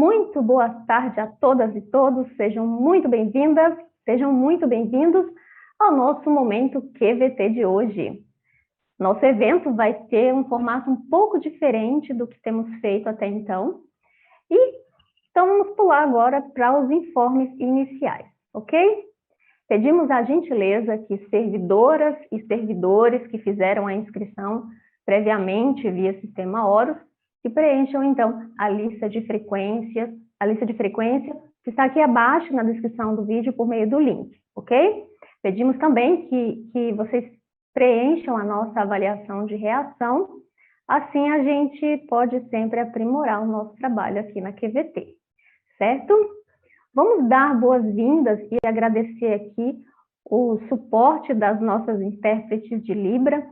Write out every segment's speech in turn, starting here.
Muito boa tarde a todas e todos, sejam muito bem-vindas, sejam muito bem-vindos ao nosso Momento QVT de hoje. Nosso evento vai ter um formato um pouco diferente do que temos feito até então, então vamos pular agora para os informes iniciais, ok? Pedimos a gentileza que servidoras e servidores que fizeram a inscrição previamente via Sistema Horus, que preencham, então, a lista de frequência que está aqui abaixo na descrição do vídeo por meio do link, ok? Pedimos também que vocês preencham a nossa avaliação de reação, assim a gente pode sempre aprimorar o nosso trabalho aqui na QVT, certo? Vamos dar boas-vindas e agradecer aqui o suporte das nossas intérpretes de Libra,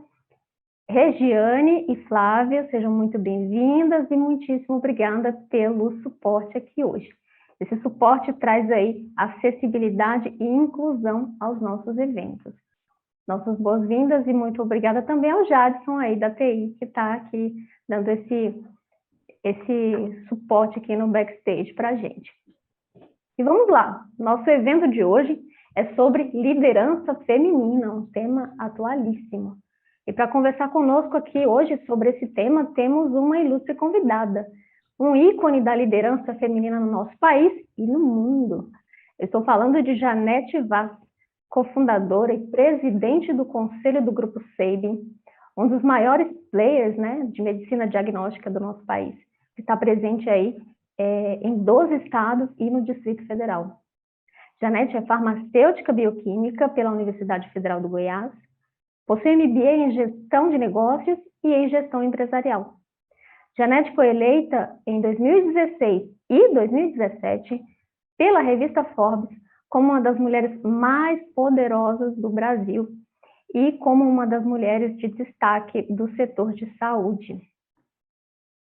Regiane e Flávia, sejam muito bem-vindas e muitíssimo obrigada pelo suporte aqui hoje. Esse suporte traz aí acessibilidade e inclusão aos nossos eventos. Nossas boas-vindas e muito obrigada também ao Jadson aí da TI, que está aqui dando esse suporte aqui no backstage para a gente. E vamos lá, nosso evento de hoje é sobre liderança feminina, um tema atualíssimo. E para conversar conosco aqui hoje sobre esse tema, temos uma ilustre convidada, um ícone da liderança feminina no nosso país e no mundo. Eu estou falando de Janete Vaz, cofundadora e presidente do Conselho do Grupo Sabin, um dos maiores players, né, de medicina diagnóstica do nosso país, que está presente aí em 12 estados e no Distrito Federal. Janete é farmacêutica bioquímica pela Universidade Federal do Goiás, possui MBA em Gestão de Negócios e em Gestão Empresarial. Janete foi eleita em 2016 e 2017 pela revista Forbes como uma das mulheres mais poderosas do Brasil e como uma das mulheres de destaque do setor de saúde.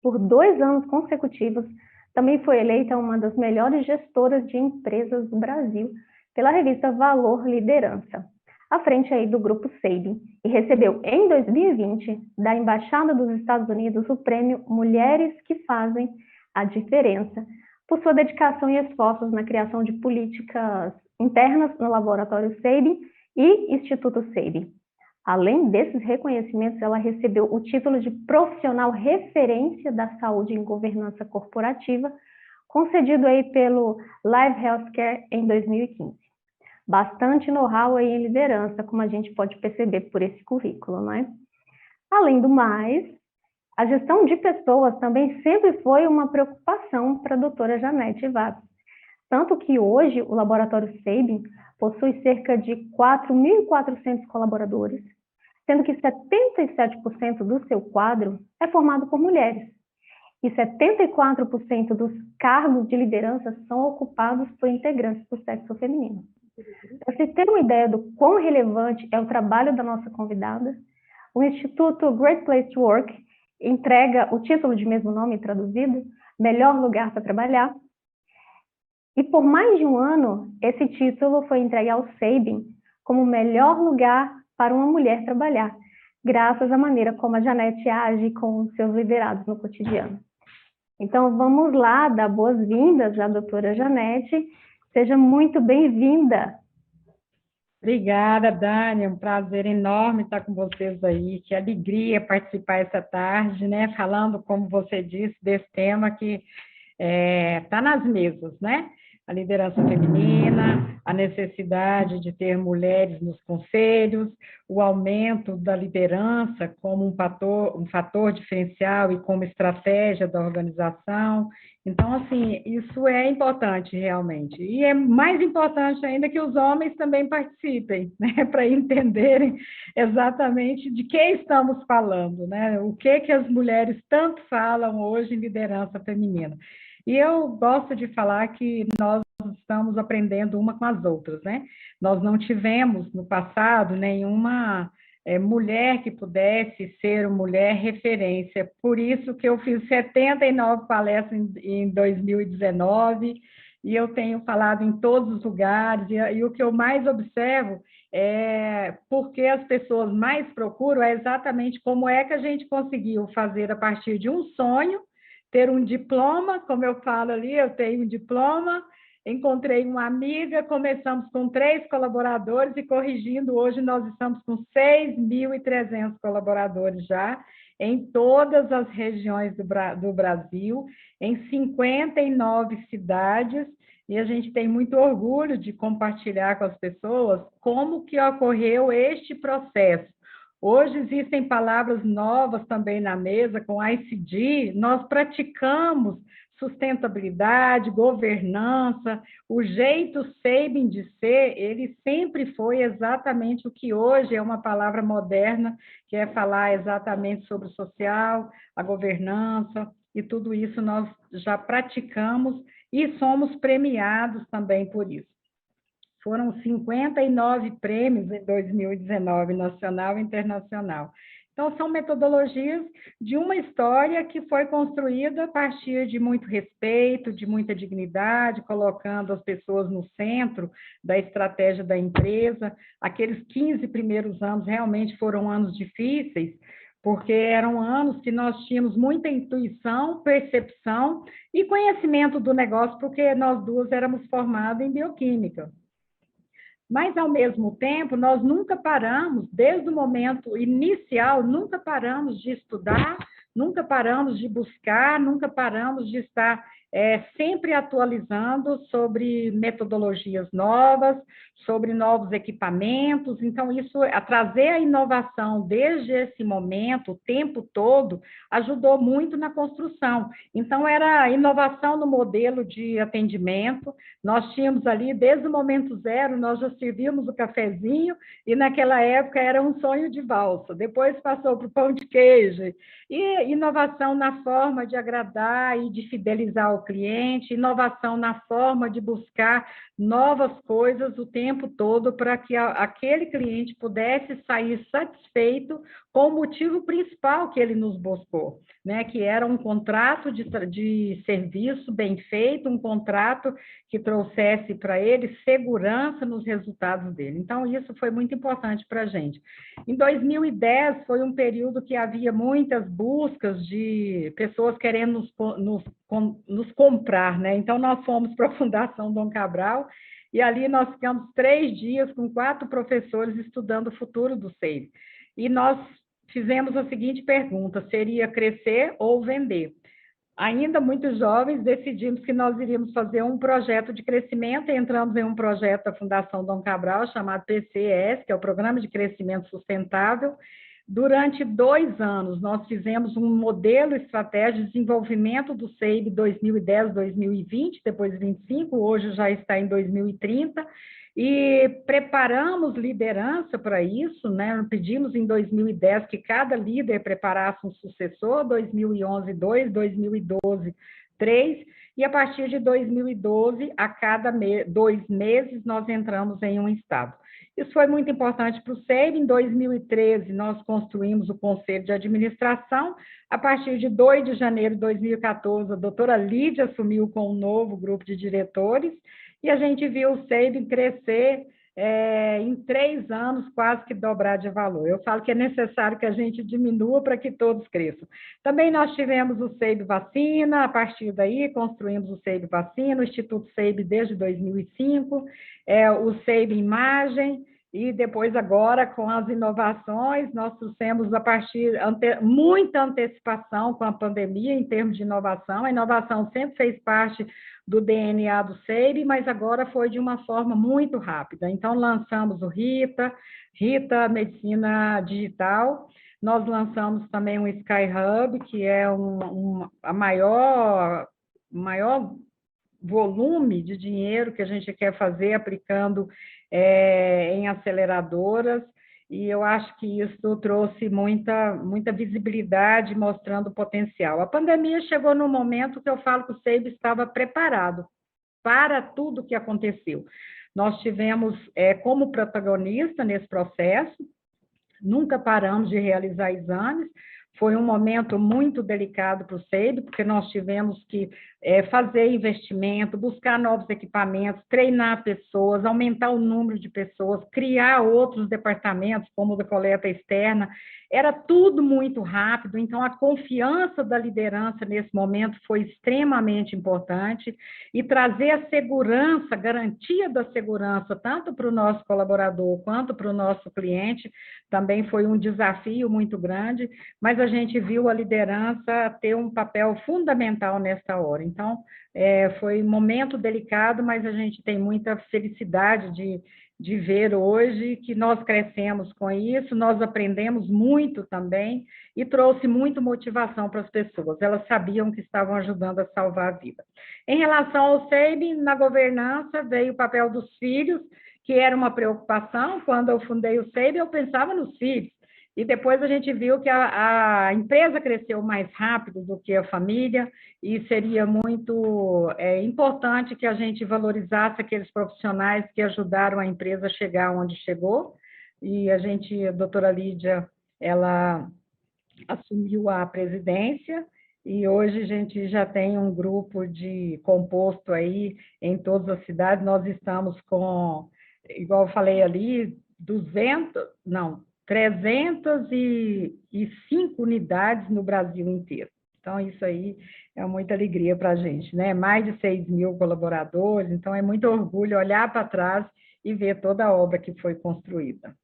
Por 2 anos consecutivos, também foi eleita uma das melhores gestoras de empresas do Brasil pela revista Valor Liderança, à frente aí do Grupo Sabin, e recebeu em 2020 da Embaixada dos Estados Unidos o prêmio Mulheres que Fazem a Diferença, por sua dedicação e esforços na criação de políticas internas no Laboratório Sabin e Instituto Sabin. Além desses reconhecimentos, ela recebeu o título de Profissional Referência da Saúde em Governança Corporativa, concedido aí pelo Live Healthcare em 2015. Bastante know-how aí em liderança, como a gente pode perceber por esse currículo, não é? Além do mais, a gestão de pessoas também sempre foi uma preocupação para a doutora Janete Vaz. Tanto que hoje o Laboratório Sabin possui cerca de 4.400 colaboradores, sendo que 77% do seu quadro é formado por mulheres, e 74% dos cargos de liderança são ocupados por integrantes do sexo feminino. Para você ter uma ideia do quão relevante é o trabalho da nossa convidada, o Instituto Great Place to Work entrega o título de mesmo nome traduzido, Melhor Lugar para Trabalhar, e por mais de um ano, esse título foi entregue ao Sabin como o melhor lugar para uma mulher trabalhar, graças à maneira como a Janete age com os seus liderados no cotidiano. Então, vamos lá dar boas-vindas à doutora Janete. Seja muito bem-vinda. Obrigada, Dani, é um prazer enorme estar com vocês aí, que alegria participar essa tarde, né, falando, como você disse, desse tema que está nas mesas, né, a liderança feminina, a necessidade de ter mulheres nos conselhos, o aumento da liderança como um fator diferencial e como estratégia da organização. Então, assim, isso é importante realmente. E é mais importante ainda que os homens também participem, né, para entenderem exatamente de que estamos falando, né, o que as mulheres tanto falam hoje em liderança feminina. E eu gosto de falar que nós estamos aprendendo uma com as outras, né? Nós não tivemos no passado nenhuma mulher que pudesse ser uma mulher referência. Por isso que eu fiz 79 palestras em 2019 e eu tenho falado em todos os lugares e o que eu mais observo é porque as pessoas mais procuram é exatamente como é que a gente conseguiu fazer a partir de um sonho ter um diploma, como eu falo ali, eu tenho um diploma, encontrei uma amiga, começamos com 3 colaboradores e corrigindo, hoje nós estamos com 6.300 colaboradores já, em todas as regiões do Brasil, em 59 cidades, e a gente tem muito orgulho de compartilhar com as pessoas como que ocorreu este processo. Hoje existem palavras novas também na mesa, com ICD, nós praticamos sustentabilidade, governança, o jeito Sabin de ser, ele sempre foi exatamente o que hoje é uma palavra moderna, que é falar exatamente sobre o social, a governança, e tudo isso nós já praticamos e somos premiados também por isso. Foram 59 prêmios em 2019, nacional e internacional. Então, são metodologias de uma história que foi construída a partir de muito respeito, de muita dignidade, colocando as pessoas no centro da estratégia da empresa. Aqueles 15 primeiros anos realmente foram anos difíceis, porque eram anos que nós tínhamos muita intuição, percepção e conhecimento do negócio, porque nós duas éramos formadas em bioquímica. Mas, ao mesmo tempo, nós nunca paramos, desde o momento inicial, nunca paramos de estudar, nunca paramos de buscar, nunca paramos de estar sempre atualizando sobre metodologias novas, sobre novos equipamentos. Então, isso, a trazer a inovação desde esse momento, o tempo todo, ajudou muito na construção. Então, era inovação no modelo de atendimento. Nós tínhamos ali, desde o momento zero, nós já servíamos o cafezinho, e naquela época era um sonho de valsa. Depois passou para o pão de queijo, e inovação na forma de agradar e de fidelizar o cliente, inovação na forma de buscar novas coisas o tempo todo para que aquele cliente pudesse sair satisfeito com o motivo principal que ele nos buscou, né? Que era um contrato de serviço bem feito, um contrato que trouxesse para ele segurança nos resultados dele. Então, isso foi muito importante para a gente. Em 2010, foi um período que havia muitas buscas de pessoas querendo nos comprar, né? Então, nós fomos para a Fundação Dom Cabral, e ali nós ficamos 3 dias com 4 professores estudando o futuro do SEI. E nós fizemos a seguinte pergunta: seria crescer ou vender? Ainda muito jovens, decidimos que nós iríamos fazer um projeto de crescimento, e entramos em um projeto da Fundação Dom Cabral, chamado PCS, que é o Programa de Crescimento Sustentável. Durante 2 anos, nós fizemos um modelo estratégico de desenvolvimento do SEIB 2010-2020, depois 25, hoje já está em 2030, e preparamos liderança para isso, né? Pedimos em 2010 que cada líder preparasse um sucessor, 2011, 2, 2012, 3, e a partir de 2012, a cada 2 meses, nós entramos em um estado. Isso foi muito importante para o SEIB. Em 2013, nós construímos o Conselho de Administração. A partir de 2 de janeiro de 2014, a doutora Lídia assumiu com um novo grupo de diretores, e a gente viu o SEIB crescer em 3 anos, quase que dobrar de valor. Eu falo que é necessário que a gente diminua para que todos cresçam. Também nós tivemos o SEIB Vacina, a partir daí construímos o SEIB Vacina, o Instituto SEIB desde 2005, o SEIB Imagem, e depois agora, com as inovações, nós trouxemos a partir muita antecipação com a pandemia em termos de inovação. A inovação sempre fez parte do DNA do SEIB, mas agora foi de uma forma muito rápida. Então, lançamos o Rita Medicina Digital. Nós lançamos também um Sky Hub, que é a maior volume de dinheiro que a gente quer fazer aplicando em aceleradoras, e eu acho que isso trouxe muita visibilidade, mostrando o potencial. A pandemia chegou num momento que eu falo que o SEIB estava preparado para tudo o que aconteceu. Nós tivemos como protagonista nesse processo, nunca paramos de realizar exames. Foi um momento muito delicado para o SEIB, porque nós tivemos que fazer investimento, buscar novos equipamentos, treinar pessoas, aumentar o número de pessoas, criar outros departamentos, como o da coleta externa. Era tudo muito rápido, então a confiança da liderança nesse momento foi extremamente importante, e trazer a segurança, garantia da segurança, tanto para o nosso colaborador quanto para o nosso cliente, também foi um desafio muito grande, mas a gente viu a liderança ter um papel fundamental nessa hora. Então, foi um momento delicado, mas a gente tem muita felicidade de ver hoje que nós crescemos com isso, nós aprendemos muito também e trouxe muito motivação para as pessoas. Elas sabiam que estavam ajudando a salvar a vida. Em relação ao SEIB, na governança veio o papel dos filhos, que era uma preocupação. Quando eu fundei o SEIB, eu pensava nos filhos. E depois a gente viu que a empresa cresceu mais rápido do que a família, e seria muito importante que a gente valorizasse aqueles profissionais que ajudaram a empresa a chegar onde chegou. E a doutora Lídia, ela assumiu a presidência, e hoje a gente já tem um grupo composto aí em todas as cidades. Nós estamos com, igual eu falei ali, 305 unidades no Brasil inteiro. Então, isso aí é muita alegria para a gente, né? Mais de 6.000 colaboradores, então é muito orgulho olhar para trás e ver toda a obra que foi construída.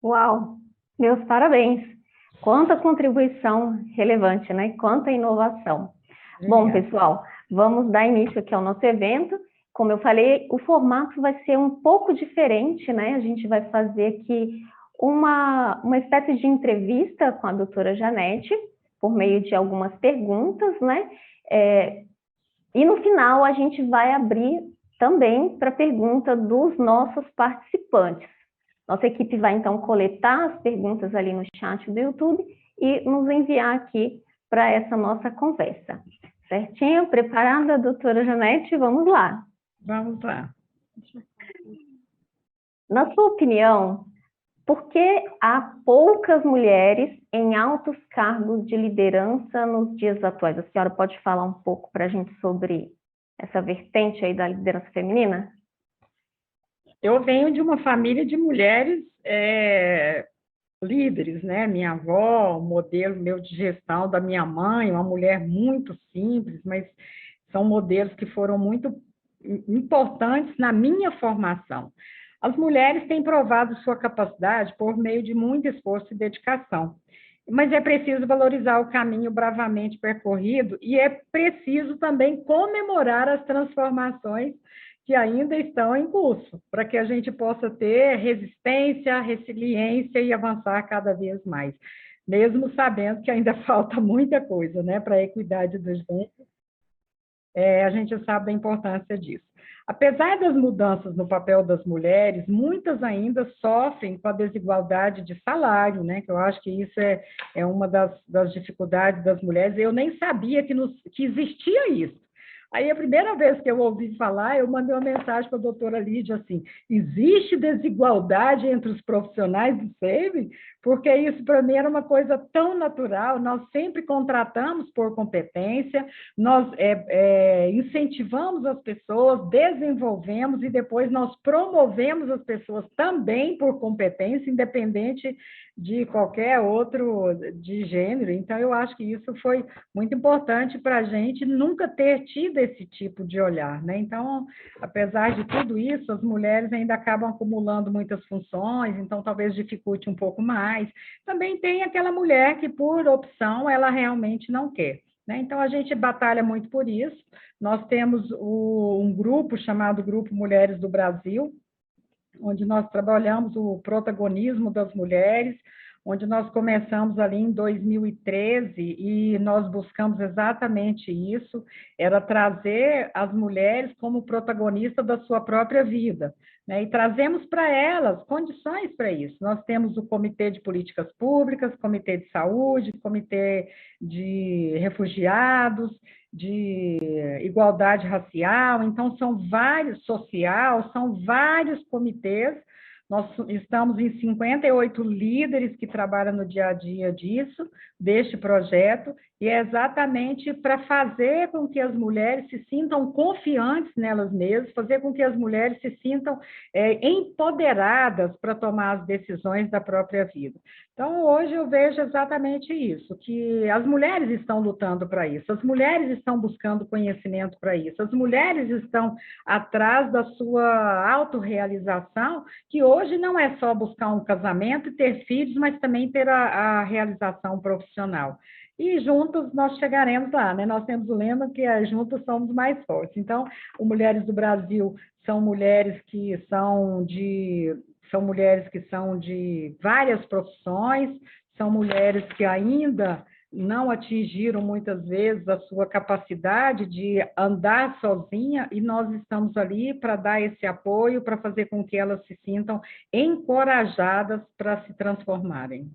Uau! Meus parabéns! Quanta contribuição relevante, né? Quanta inovação. Bom, pessoal, vamos dar início aqui ao nosso evento. Como eu falei, o formato vai ser um pouco diferente, né? A gente vai fazer aqui uma espécie de entrevista com a doutora Janete, por meio de algumas perguntas, né? E no final a gente vai abrir também para pergunta dos nossos participantes. Nossa equipe vai então coletar as perguntas ali no chat do YouTube e nos enviar aqui para essa nossa conversa. Certinho? Preparada, doutora Janete? Vamos lá. Vamos lá. Na sua opinião, por que há poucas mulheres em altos cargos de liderança nos dias atuais? A senhora pode falar um pouco para a gente sobre essa vertente aí da liderança feminina? Eu venho de uma família de mulheres líderes, né? Minha avó, o modelo meu de gestão da minha mãe, uma mulher muito simples, mas são modelos que foram muito importantes na minha formação. As mulheres têm provado sua capacidade por meio de muito esforço e dedicação, mas é preciso valorizar o caminho bravamente percorrido, e é preciso também comemorar as transformações que ainda estão em curso, para que a gente possa ter resistência, resiliência e avançar cada vez mais, mesmo sabendo que ainda falta muita coisa, né, para a equidade do gênero. A gente sabe da importância disso. Apesar das mudanças no papel das mulheres, muitas ainda sofrem com a desigualdade de salário, né? Que eu acho que isso é uma das dificuldades das mulheres. Eu nem sabia que existia isso. Aí, a primeira vez que eu ouvi falar, eu mandei uma mensagem para a doutora Lídia assim: existe desigualdade entre os profissionais do SEIB? Porque isso, para mim, era uma coisa tão natural. Nós sempre contratamos por competência, nós incentivamos as pessoas, desenvolvemos, e depois nós promovemos as pessoas também por competência, independente de qualquer outro de gênero. Então, eu acho que isso foi muito importante para a gente nunca ter tido esse tipo de olhar, né? Então, apesar de tudo isso, as mulheres ainda acabam acumulando muitas funções, então talvez dificulte um pouco mais. Também tem aquela mulher que, por opção, ela realmente não quer, né? Então, a gente batalha muito por isso. Nós temos um grupo chamado Grupo Mulheres do Brasil, onde nós trabalhamos o protagonismo das mulheres, onde nós começamos ali em 2013 e nós buscamos exatamente isso, era trazer as mulheres como protagonistas da sua própria vida, né? E trazemos para elas condições para isso. Nós temos o Comitê de Políticas Públicas, Comitê de Saúde, Comitê de Refugiados, de igualdade racial, então são vários, são vários comitês. Nós estamos em 58 líderes que trabalham no dia a dia deste projeto, E é exatamente para fazer com que as mulheres se sintam confiantes nelas mesmas, fazer com que as mulheres se sintam empoderadas para tomar as decisões da própria vida. Então, hoje eu vejo exatamente isso, que as mulheres estão lutando para isso, as mulheres estão buscando conhecimento para isso, as mulheres estão atrás da sua autorrealização, que hoje não é só buscar um casamento e ter filhos, mas também ter a realização profissional. E juntos nós chegaremos lá, né? Nós temos o lema que juntos somos mais fortes. Então, o Mulheres do Brasil são mulheres que são mulheres que são de várias profissões, são mulheres que ainda não atingiram muitas vezes a sua capacidade de andar sozinha, e nós estamos ali para dar esse apoio, para fazer com que elas se sintam encorajadas para se transformarem.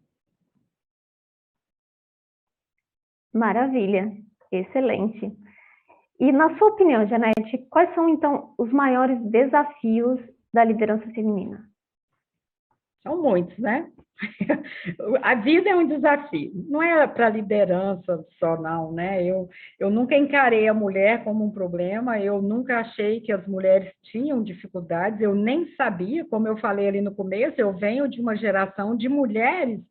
Maravilha, excelente. E na sua opinião, Janete, quais são então os maiores desafios da liderança feminina? São muitos, né? A vida é um desafio, não é para liderança só, não, né? Eu nunca encarei a mulher como um problema, eu nunca achei que as mulheres tinham dificuldades, eu nem sabia, como eu falei ali no começo, eu venho de uma geração de mulheres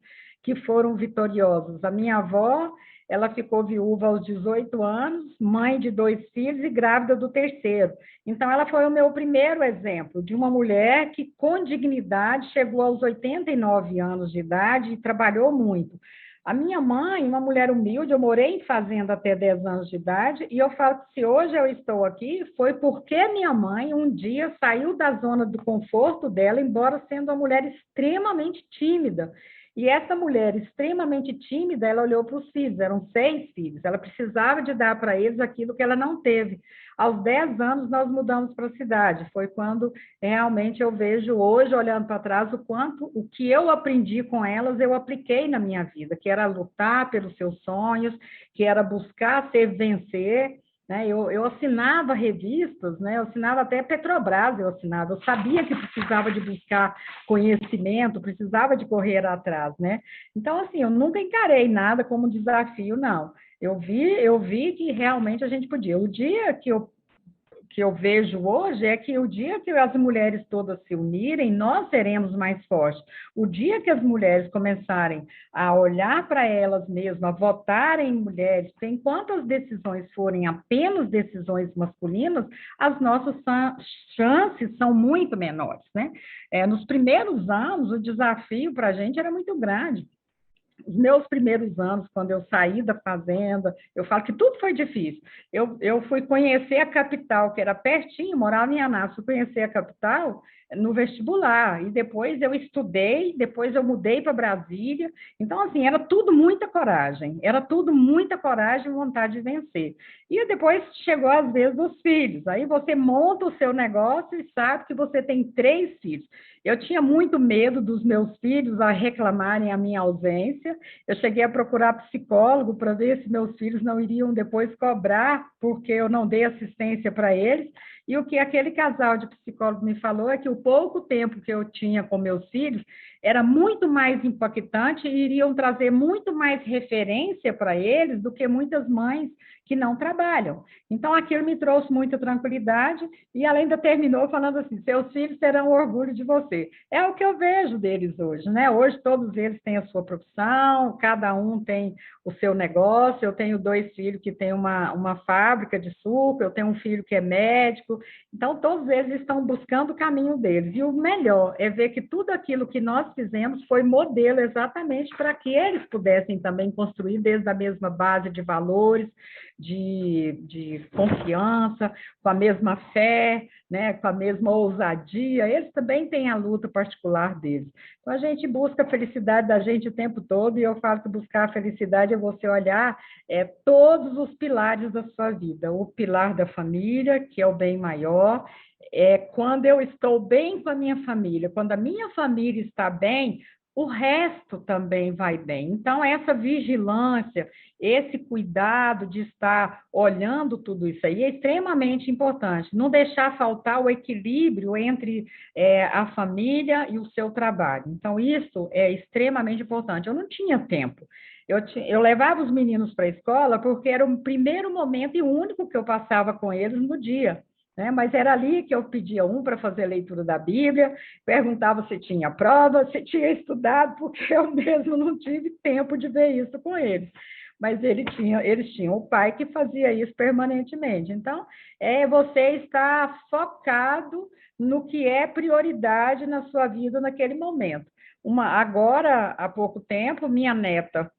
que foram vitoriosas. A minha avó, ela ficou viúva aos 18 anos, mãe de 2 filhos e grávida do terceiro. Então, ela foi o meu primeiro exemplo de uma mulher que, com dignidade, chegou aos 89 anos de idade e trabalhou muito. A minha mãe, uma mulher humilde, eu morei em fazenda até 10 anos de idade, e eu falo que se hoje eu estou aqui, foi porque minha mãe, um dia, saiu da zona do conforto dela, embora sendo uma mulher extremamente tímida. E essa mulher extremamente tímida, ela olhou para os filhos, eram 6 filhos, ela precisava de dar para eles aquilo que ela não teve. Aos 10 anos, nós mudamos para a cidade, foi quando realmente eu vejo hoje, olhando para trás, o quanto o que eu aprendi com elas, eu apliquei na minha vida, que era lutar pelos seus sonhos, que era buscar ser vencer, né? Eu assinava revistas, né? Eu assinava até Petrobras, eu sabia que precisava de buscar conhecimento, precisava de correr atrás, né? Então, assim, eu nunca encarei nada como desafio, não. Eu vi que realmente a gente podia. O dia que eu vejo hoje é que o dia que as mulheres todas se unirem, nós seremos mais fortes. O dia que as mulheres começarem a olhar para elas mesmas, a votarem em mulheres, porque enquanto as decisões forem apenas decisões masculinas, as nossas chances são muito menores, né? Nos primeiros anos, o desafio para a gente era muito grande. Os meus primeiros anos, quando eu saí da fazenda, eu falo que tudo foi difícil. Eu fui conhecer a capital, que era pertinho, morava em Anápolis, fui conhecer a capital no vestibular, e depois eu estudei, depois eu mudei para Brasília. Então, assim, era tudo muita coragem e vontade de vencer. E depois chegou às vezes dos filhos, aí você monta o seu negócio e sabe que você tem 3 filhos. Eu tinha muito medo dos meus filhos a reclamarem a minha ausência. Eu cheguei a procurar psicólogo para ver se meus filhos não iriam depois cobrar porque eu não dei assistência para eles. E o que aquele casal de psicólogo me falou é que o pouco tempo que eu tinha com meus filhos era muito mais impactante e iriam trazer muito mais referência para eles do que muitas mães que não trabalham. Então, aquilo me trouxe muita tranquilidade e ela ainda terminou falando assim, seus filhos terão orgulho de você. É o que eu vejo deles hoje, né? Hoje todos eles têm a sua profissão, cada um tem o seu negócio. Eu tenho 2 filhos que têm uma fábrica de suco, eu tenho um filho que é médico. Então, todos eles estão buscando o caminho deles. E o melhor é ver que tudo aquilo que nós fizemos foi modelo exatamente para que eles pudessem também construir desde a mesma base de valores, de confiança, com a mesma fé, né, com a mesma ousadia. Eles também têm a luta particular deles. Então, a gente busca a felicidade da gente o tempo todo, e eu falo que buscar a felicidade é você olhar todos os pilares da sua vida. O pilar da família, que é o bem maior, quando eu estou bem com a minha família, quando a minha família está bem, o resto também vai bem. Então, essa vigilância, esse cuidado de estar olhando tudo isso aí é extremamente importante. Não deixar faltar o equilíbrio entre a família e o seu trabalho. Então, isso é extremamente importante. Eu não tinha tempo. Eu levava os meninos para a escola porque era o primeiro momento e o único que eu passava com eles no dia, né? Mas era ali que eu pedia um para fazer a leitura da Bíblia, perguntava se tinha prova, se tinha estudado, porque eu mesmo não tive tempo de ver isso com eles. Mas eles tinham o pai que fazia isso permanentemente. Então, você está focado no que é prioridade na sua vida naquele momento. Agora, há pouco tempo, minha neta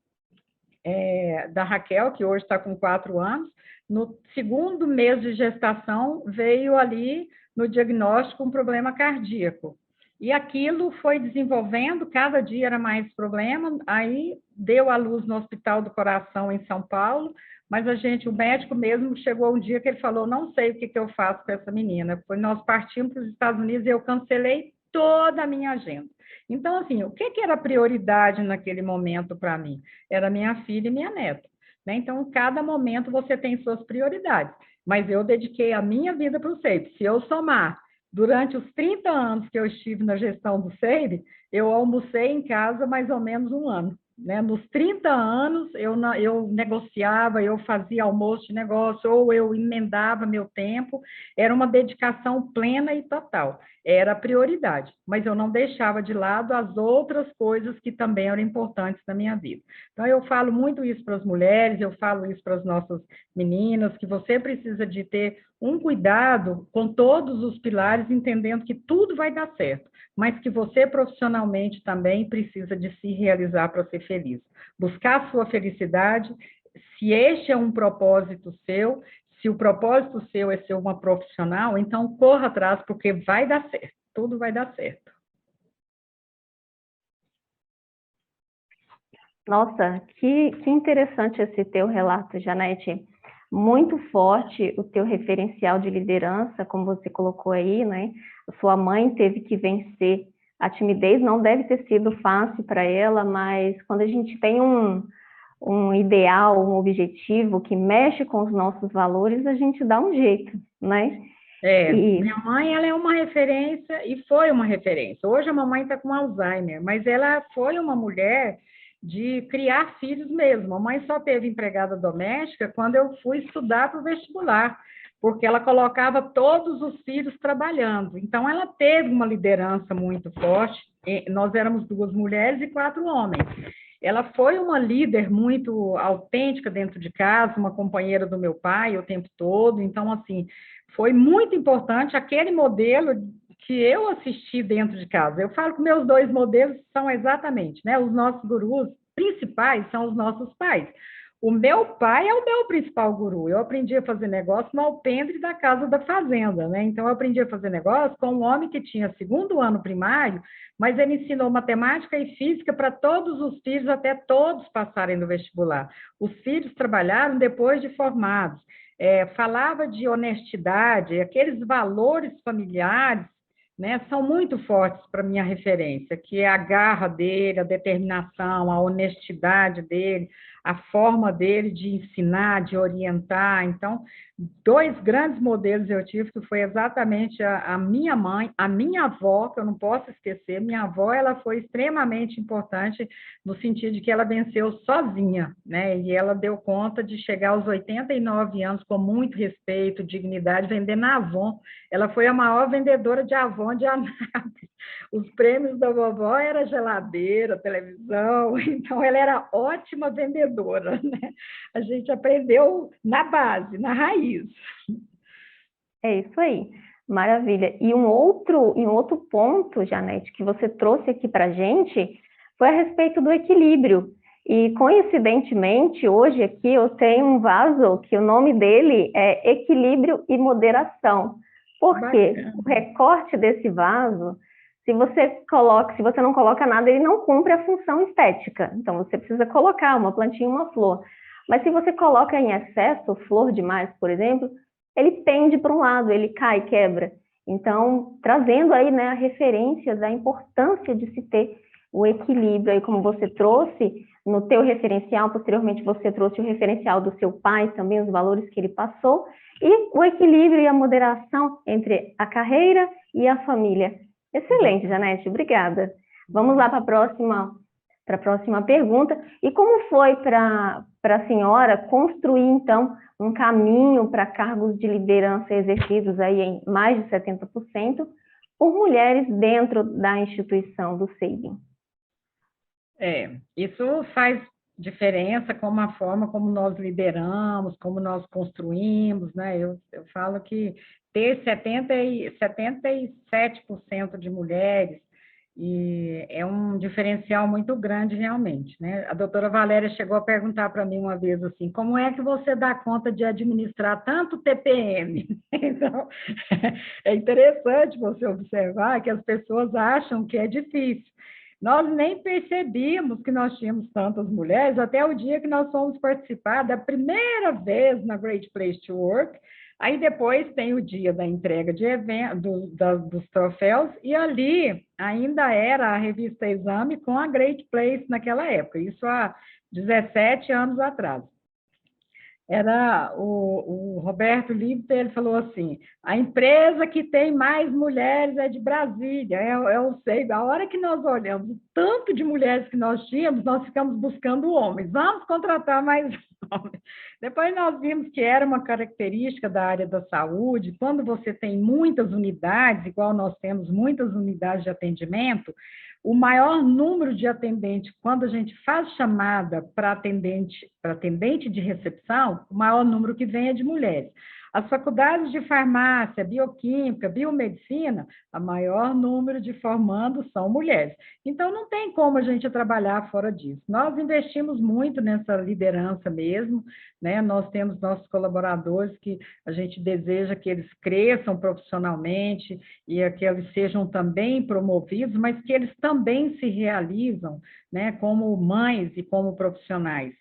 da Raquel, que hoje está com 4 anos, no segundo mês de gestação, veio ali no diagnóstico um problema cardíaco. E aquilo foi desenvolvendo, cada dia era mais problema, aí deu à luz no Hospital do Coração em São Paulo, mas o médico mesmo chegou um dia que ele falou, não sei o que eu faço com essa menina. Nós partimos para os Estados Unidos e eu cancelei toda a minha agenda. Então, assim, o que era prioridade naquele momento para mim? Era minha filha e minha neta. Né? Então, cada momento você tem suas prioridades. Mas eu dediquei a minha vida para o SEIB. Se eu somar, durante os 30 anos que eu estive na gestão do SEIB, eu almocei em casa mais ou menos um ano. Né? Nos 30 anos, eu negociava, eu fazia almoço de negócio, ou eu emendava meu tempo, era uma dedicação plena e total, era a prioridade, mas eu não deixava de lado as outras coisas que também eram importantes na minha vida. Então, eu falo muito isso para as mulheres, eu falo isso para as nossas meninas, que você precisa de ter um cuidado com todos os pilares, entendendo que tudo vai dar certo, mas que você profissionalmente também precisa de se realizar para ser feliz. Buscar a sua felicidade, se este é um propósito seu, se o propósito seu é ser uma profissional, então corra atrás, porque vai dar certo, tudo vai dar certo. Nossa, que interessante esse teu relato, Janete. Muito forte o teu referencial de liderança, como você colocou aí, né? Sua mãe teve que vencer a timidez, não deve ter sido fácil para ela, mas quando a gente tem um ideal, um objetivo que mexe com os nossos valores, a gente dá um jeito, né? Minha mãe, ela é uma referência e foi uma referência. Hoje a mamãe está com Alzheimer, mas ela foi uma mulher de criar filhos mesmo. A mãe só teve empregada doméstica quando eu fui estudar para o vestibular, porque ela colocava todos os filhos trabalhando. Então, ela teve uma liderança muito forte. Nós éramos 2 mulheres e 4 homens. Ela foi uma líder muito autêntica dentro de casa, uma companheira do meu pai o tempo todo. Então, assim, foi muito importante aquele modelo que eu assisti dentro de casa. Eu falo que meus 2 modelos são exatamente, né? Os nossos gurus principais são os nossos pais. O meu pai é o meu principal guru. Eu aprendi a fazer negócio no alpendre da casa da fazenda, né? Então, eu aprendi a fazer negócio com um homem que tinha 2º ano primário, mas ele ensinou matemática e física para todos os filhos, até todos passarem no vestibular. Os filhos trabalharam depois de formados. Falava de honestidade, aqueles valores familiares, né, são muito fortes para minha referência, que é a garra dele, a determinação, a honestidade dele, a forma dele de ensinar, de orientar. Então, 2 grandes modelos eu tive, que foi exatamente a minha mãe, a minha avó, que eu não posso esquecer. Minha avó, ela foi extremamente importante no sentido de que ela venceu sozinha, né? E ela deu conta de chegar aos 89 anos com muito respeito, dignidade, vender na Avon. Ela foi a maior vendedora de Avon de Anápolis. Os prêmios da vovó era geladeira, televisão, então ela era ótima vendedora, né? A gente aprendeu na base, na raiz. É isso aí, maravilha. E um outro ponto, Janete, que você trouxe aqui para a gente, foi a respeito do equilíbrio. E, coincidentemente, hoje aqui eu tenho um vaso que o nome dele é Equilíbrio e Moderação. Por quê? O recorte desse vaso, se você não coloca nada, ele não cumpre a função estética. Então, você precisa colocar uma plantinha, uma flor. Mas se você coloca em excesso, flor demais, por exemplo, ele pende para um lado, ele cai, quebra. Então, trazendo aí, né, a referência da importância de se ter o equilíbrio, aí como você trouxe no teu referencial, posteriormente você trouxe o referencial do seu pai, também os valores que ele passou, e o equilíbrio e a moderação entre a carreira e a família. Excelente, Janete, obrigada. Vamos lá para a próxima a próxima pergunta. E como foi para a senhora construir, então, um caminho para cargos de liderança exercidos aí em mais de 70% por mulheres dentro da instituição do SEIBM? Isso faz diferença com a forma como nós lideramos, como nós construímos, né? Eu falo que ter 77% de mulheres é um diferencial muito grande realmente, né? A doutora Valéria chegou a perguntar para mim uma vez assim, como é que você dá conta de administrar tanto TPM? Então, é interessante você observar que as pessoas acham que é difícil. Nós nem percebíamos que nós tínhamos tantas mulheres até o dia que nós fomos participar da primeira vez na Great Place to Work. Aí depois tem o dia da entrega de dos troféus, e ali ainda era a revista Exame com a Great Place naquela época, isso há 17 anos atrás. Era o Roberto Libter, ele falou assim, a empresa que tem mais mulheres é de Brasília, eu sei, a hora que nós olhamos o tanto de mulheres que nós tínhamos, nós ficamos buscando homens, vamos contratar mais homens. Depois nós vimos que era uma característica da área da saúde, quando você tem muitas unidades, igual nós temos muitas unidades de atendimento, o maior número de atendentes, quando a gente faz chamada para atendente de recepção, o maior número que vem é de mulheres. As faculdades de farmácia, bioquímica, biomedicina, a maior número de formandos são mulheres. Então, não tem como a gente trabalhar fora disso. Nós investimos muito nessa liderança mesmo, né? Nós temos nossos colaboradores que a gente deseja que eles cresçam profissionalmente e que eles sejam também promovidos, mas que eles também se realizam, né, como mães e como profissionais.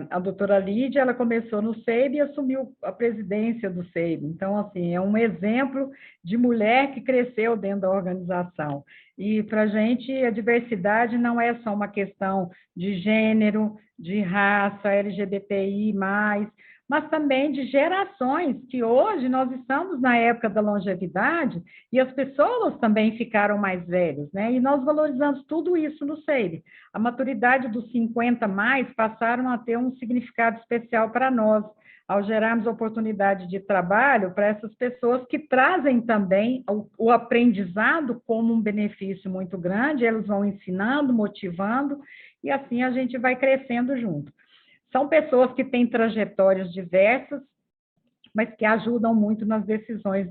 A doutora Lídia, ela começou no SEIB e assumiu a presidência do SEIB. Então, assim, é um exemplo de mulher que cresceu dentro da organização. E, para a gente, a diversidade não é só uma questão de gênero, de raça, LGBTI+, mas também de gerações, que hoje nós estamos na época da longevidade e as pessoas também ficaram mais velhas, né? E nós valorizamos tudo isso no SEIB. A maturidade dos 50 mais passaram a ter um significado especial para nós, ao gerarmos oportunidade de trabalho para essas pessoas que trazem também o aprendizado como um benefício muito grande, eles vão ensinando, motivando, e assim a gente vai crescendo junto. São pessoas que têm trajetórias diversas, mas que ajudam muito nas decisões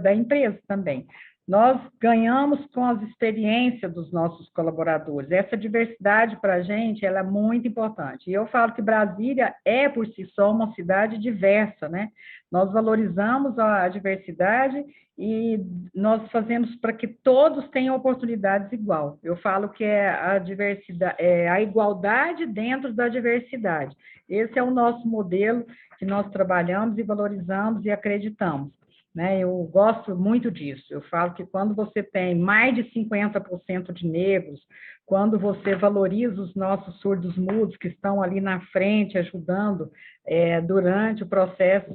da empresa também. Nós ganhamos com as experiências dos nossos colaboradores. Essa diversidade, para a gente, ela é muito importante. E eu falo que Brasília é, por si só, uma cidade diversa, né? Nós valorizamos a diversidade e nós fazemos para que todos tenham oportunidades igual. Eu falo que é a diversidade, é a igualdade dentro da diversidade. Esse é o nosso modelo que nós trabalhamos e valorizamos e acreditamos, né? Eu gosto muito disso. Eu falo que quando você tem mais de 50% de negros, quando você valoriza os nossos surdos mudos que estão ali na frente ajudando durante o processo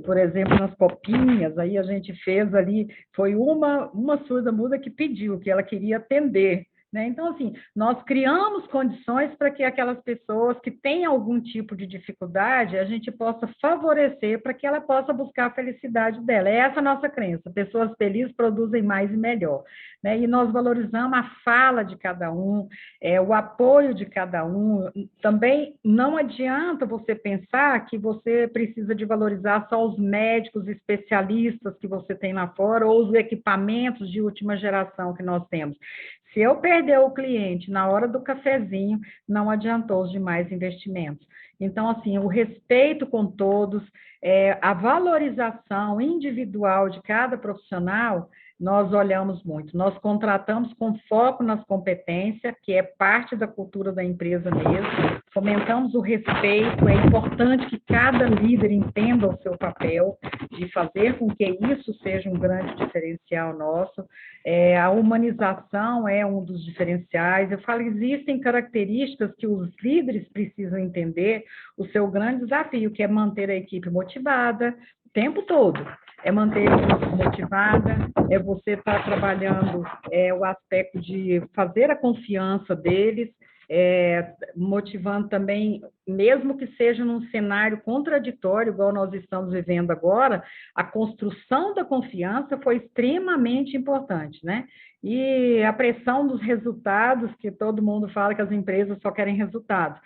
por exemplo, nas copinhas, aí a gente fez ali, foi uma surda muda que pediu, que ela queria atender, né? Então, assim, nós criamos condições para que aquelas pessoas que têm algum tipo de dificuldade, a gente possa favorecer para que ela possa buscar a felicidade dela. É essa a nossa crença. Pessoas felizes produzem mais e melhor, né? E nós valorizamos a fala de cada um, o apoio de cada um. Também não adianta você pensar que você precisa de valorizar só os médicos especialistas que você tem lá fora ou os equipamentos de última geração que nós temos. Se eu perder o cliente na hora do cafezinho, não adiantou os demais investimentos. Então, assim, o respeito com todos, a valorização individual de cada profissional, nós olhamos muito. Nós contratamos com foco nas competências, que é parte da cultura da empresa mesmo. Fomentamos o respeito, é importante que cada líder entenda o seu papel, de fazer com que isso seja um grande diferencial nosso. A humanização é um dos diferenciais. Eu falo, existem características que os líderes precisam entender, o seu grande desafio, que é manter a equipe motivada o tempo todo. é manter a equipe motivada, é você estar trabalhando o aspecto de fazer a confiança deles, motivando também, mesmo que seja num cenário contraditório, igual nós estamos vivendo agora, a construção da confiança foi extremamente importante, né? E a pressão dos resultados, que todo mundo fala que as empresas só querem resultados,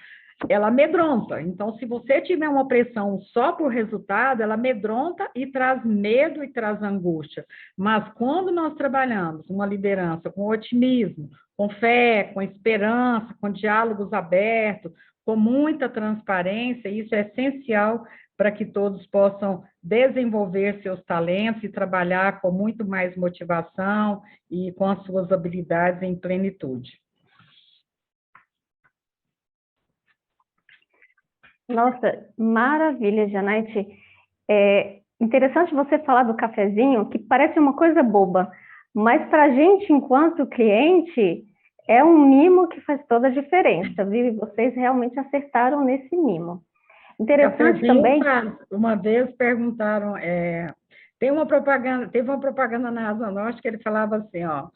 ela amedronta. Então, se você tiver uma pressão só por resultado, ela amedronta e traz medo e traz angústia. Mas quando nós trabalhamos uma liderança com otimismo, com fé, com esperança, com diálogos abertos, com muita transparência, isso é essencial para que todos possam desenvolver seus talentos e trabalhar com muito mais motivação e com as suas habilidades em plenitude. Nossa, maravilha, Janete. É interessante você falar do cafezinho, que parece uma coisa boba, mas para a gente, enquanto cliente, é um mimo que faz toda a diferença, viu? E vocês realmente acertaram nesse mimo. Interessante também. Uma vez perguntaram, teve uma propaganda na Asa Norte que ele falava assim, ó,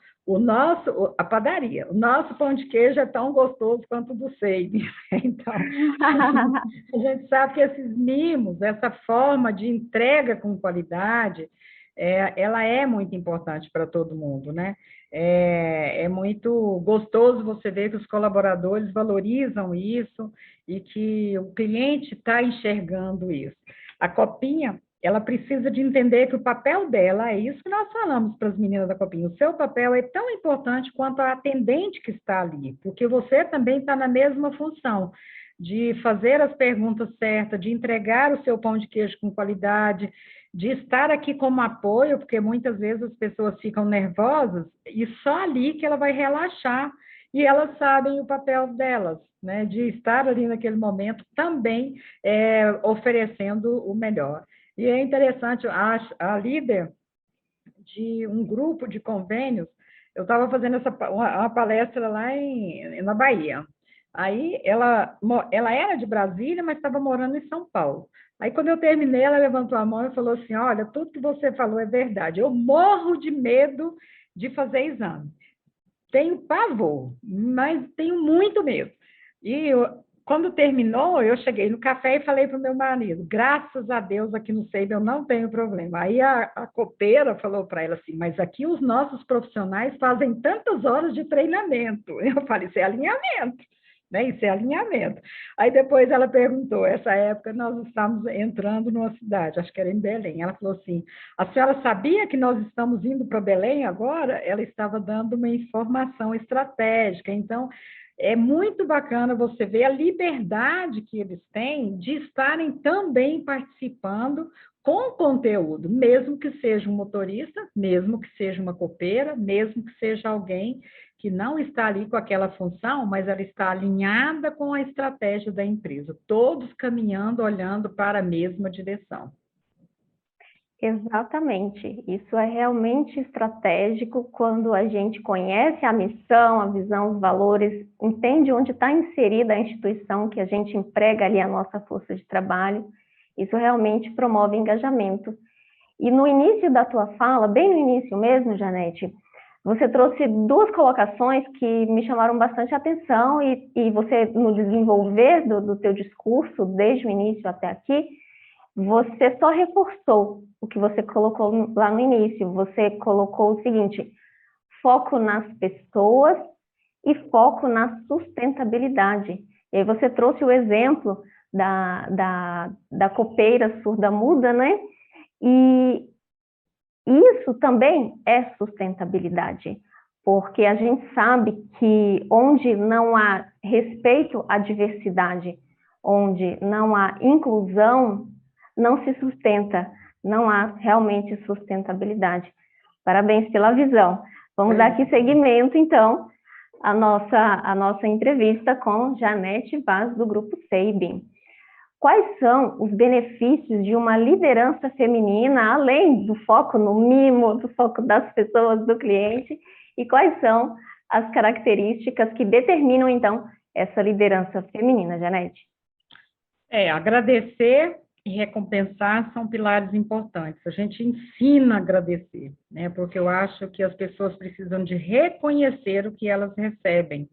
a padaria, o nosso pão de queijo é tão gostoso quanto o do Seib. Então, a gente sabe que esses mimos, essa forma de entrega com qualidade, ela é muito importante para todo mundo, né? É muito gostoso você ver que os colaboradores valorizam isso e que o cliente está enxergando isso. A Copinha, ela precisa de entender que o papel dela é isso que nós falamos para as meninas da Copinha. O seu papel é tão importante quanto a atendente que está ali, porque você também está na mesma função de fazer as perguntas certas, de entregar o seu pão de queijo com qualidade, de estar aqui como apoio, porque muitas vezes as pessoas ficam nervosas e só ali que ela vai relaxar e elas sabem o papel delas, né, de estar ali naquele momento também oferecendo o melhor. E é interessante, a líder de um grupo de convênios, eu estava fazendo uma palestra lá na Bahia. Aí ela era de Brasília, mas estava morando em São Paulo. Aí, quando eu terminei, ela levantou a mão e falou assim: olha, tudo que você falou é verdade. Eu morro de medo de fazer exame. Tenho pavor, mas tenho muito medo. E quando terminou, eu cheguei no café e falei para o meu marido: graças a Deus, aqui no Seib eu não tenho problema. Aí a copeira falou para ela assim: mas aqui os nossos profissionais fazem tantas horas de treinamento. Eu falei: isso é alinhamento. Né? Isso é alinhamento. Aí depois ela perguntou, essa época nós estávamos entrando numa cidade, acho que era em Belém, ela falou assim, a senhora sabia que nós estamos indo para Belém agora? Ela estava dando uma informação estratégica, então é muito bacana você ver a liberdade que eles têm de estarem também participando com conteúdo, mesmo que seja um motorista, mesmo que seja uma copeira, mesmo que seja alguém que não está ali com aquela função, mas ela está alinhada com a estratégia da empresa, todos caminhando, olhando para a mesma direção. Exatamente, isso é realmente estratégico quando a gente conhece a missão, a visão, os valores, entende onde está inserida a instituição que a gente emprega ali a nossa força de trabalho, isso realmente promove engajamento. E no início da tua fala, bem no início mesmo, Janete, você trouxe duas colocações que me chamaram bastante atenção e você, no desenvolver do teu discurso, desde o início até aqui, você só reforçou o que você colocou lá no início. Você colocou o seguinte: foco nas pessoas e foco na sustentabilidade. E aí você trouxe o exemplo da copeira surda-muda, né? E isso também é sustentabilidade, porque a gente sabe que onde não há respeito à diversidade, onde não há inclusão, não se sustenta, não há realmente sustentabilidade. Parabéns pela visão. Vamos dar aqui seguimento, então, à nossa entrevista com Janete Vaz, do Grupo Seib. Quais são os benefícios de uma liderança feminina, além do foco no mimo, do foco das pessoas, do cliente, e quais são as características que determinam, então, essa liderança feminina, Janete? Agradecer e recompensar são pilares importantes. A gente ensina a agradecer, né? Porque eu acho que as pessoas precisam de reconhecer o que elas recebem.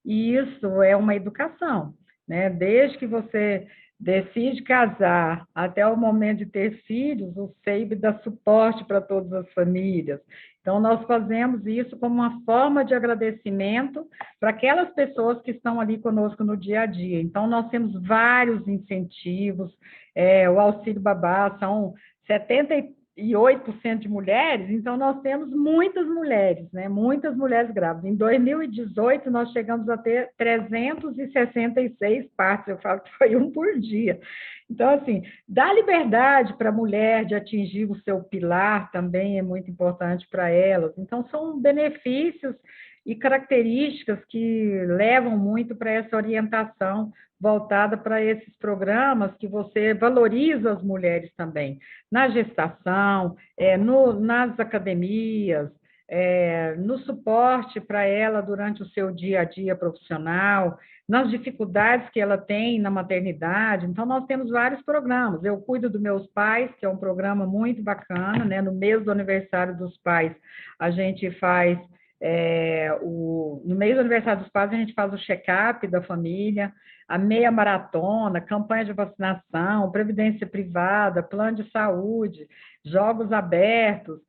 E isso é uma educação, né? Desde que você decide casar até o momento de ter filhos, o SEIB dá suporte para todas as famílias. Então, nós fazemos isso como uma forma de agradecimento para aquelas pessoas que estão ali conosco no dia a dia. Então, nós temos vários incentivos, o Auxílio Babá são 78% de mulheres, então nós temos muitas mulheres, né? Muitas mulheres grávidas. Em 2018, nós chegamos a ter 366 partos, eu falo que foi um por dia. Então, assim, dar liberdade para a mulher de atingir o seu pilar também é muito importante para elas. Então, são benefícios e características que levam muito para essa orientação voltada para esses programas que você valoriza as mulheres também, na gestação, nas academias, no suporte para ela durante o seu dia a dia profissional, nas dificuldades que ela tem na maternidade. Então, nós temos vários programas. Eu cuido dos meus pais, que é um programa muito bacana, né? No mês do aniversário dos pais, a gente faz no mês do aniversário dos pais, a gente faz o check-up da família, a meia maratona, campanha de vacinação, previdência privada, plano de saúde, jogos abertos,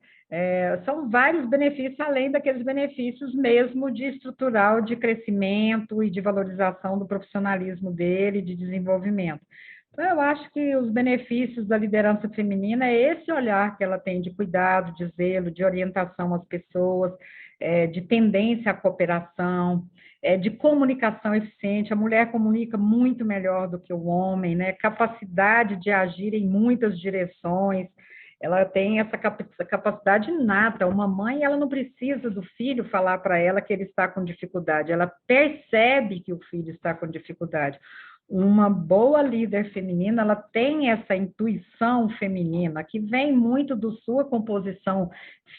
são vários benefícios, além daqueles benefícios mesmo de estrutural de crescimento e de valorização do profissionalismo dele, de desenvolvimento. Então, eu acho que os benefícios da liderança feminina é esse olhar que ela tem de cuidado, de zelo, de orientação às pessoas, de tendência à cooperação, de comunicação eficiente. A mulher comunica muito melhor do que o homem, né? Capacidade de agir em muitas direções. Ela tem essa capacidade inata. Uma mãe, ela não precisa do filho falar para ela que ele está com dificuldade. Ela percebe que o filho está com dificuldade. Uma boa líder feminina, ela tem essa intuição feminina, que vem muito da sua composição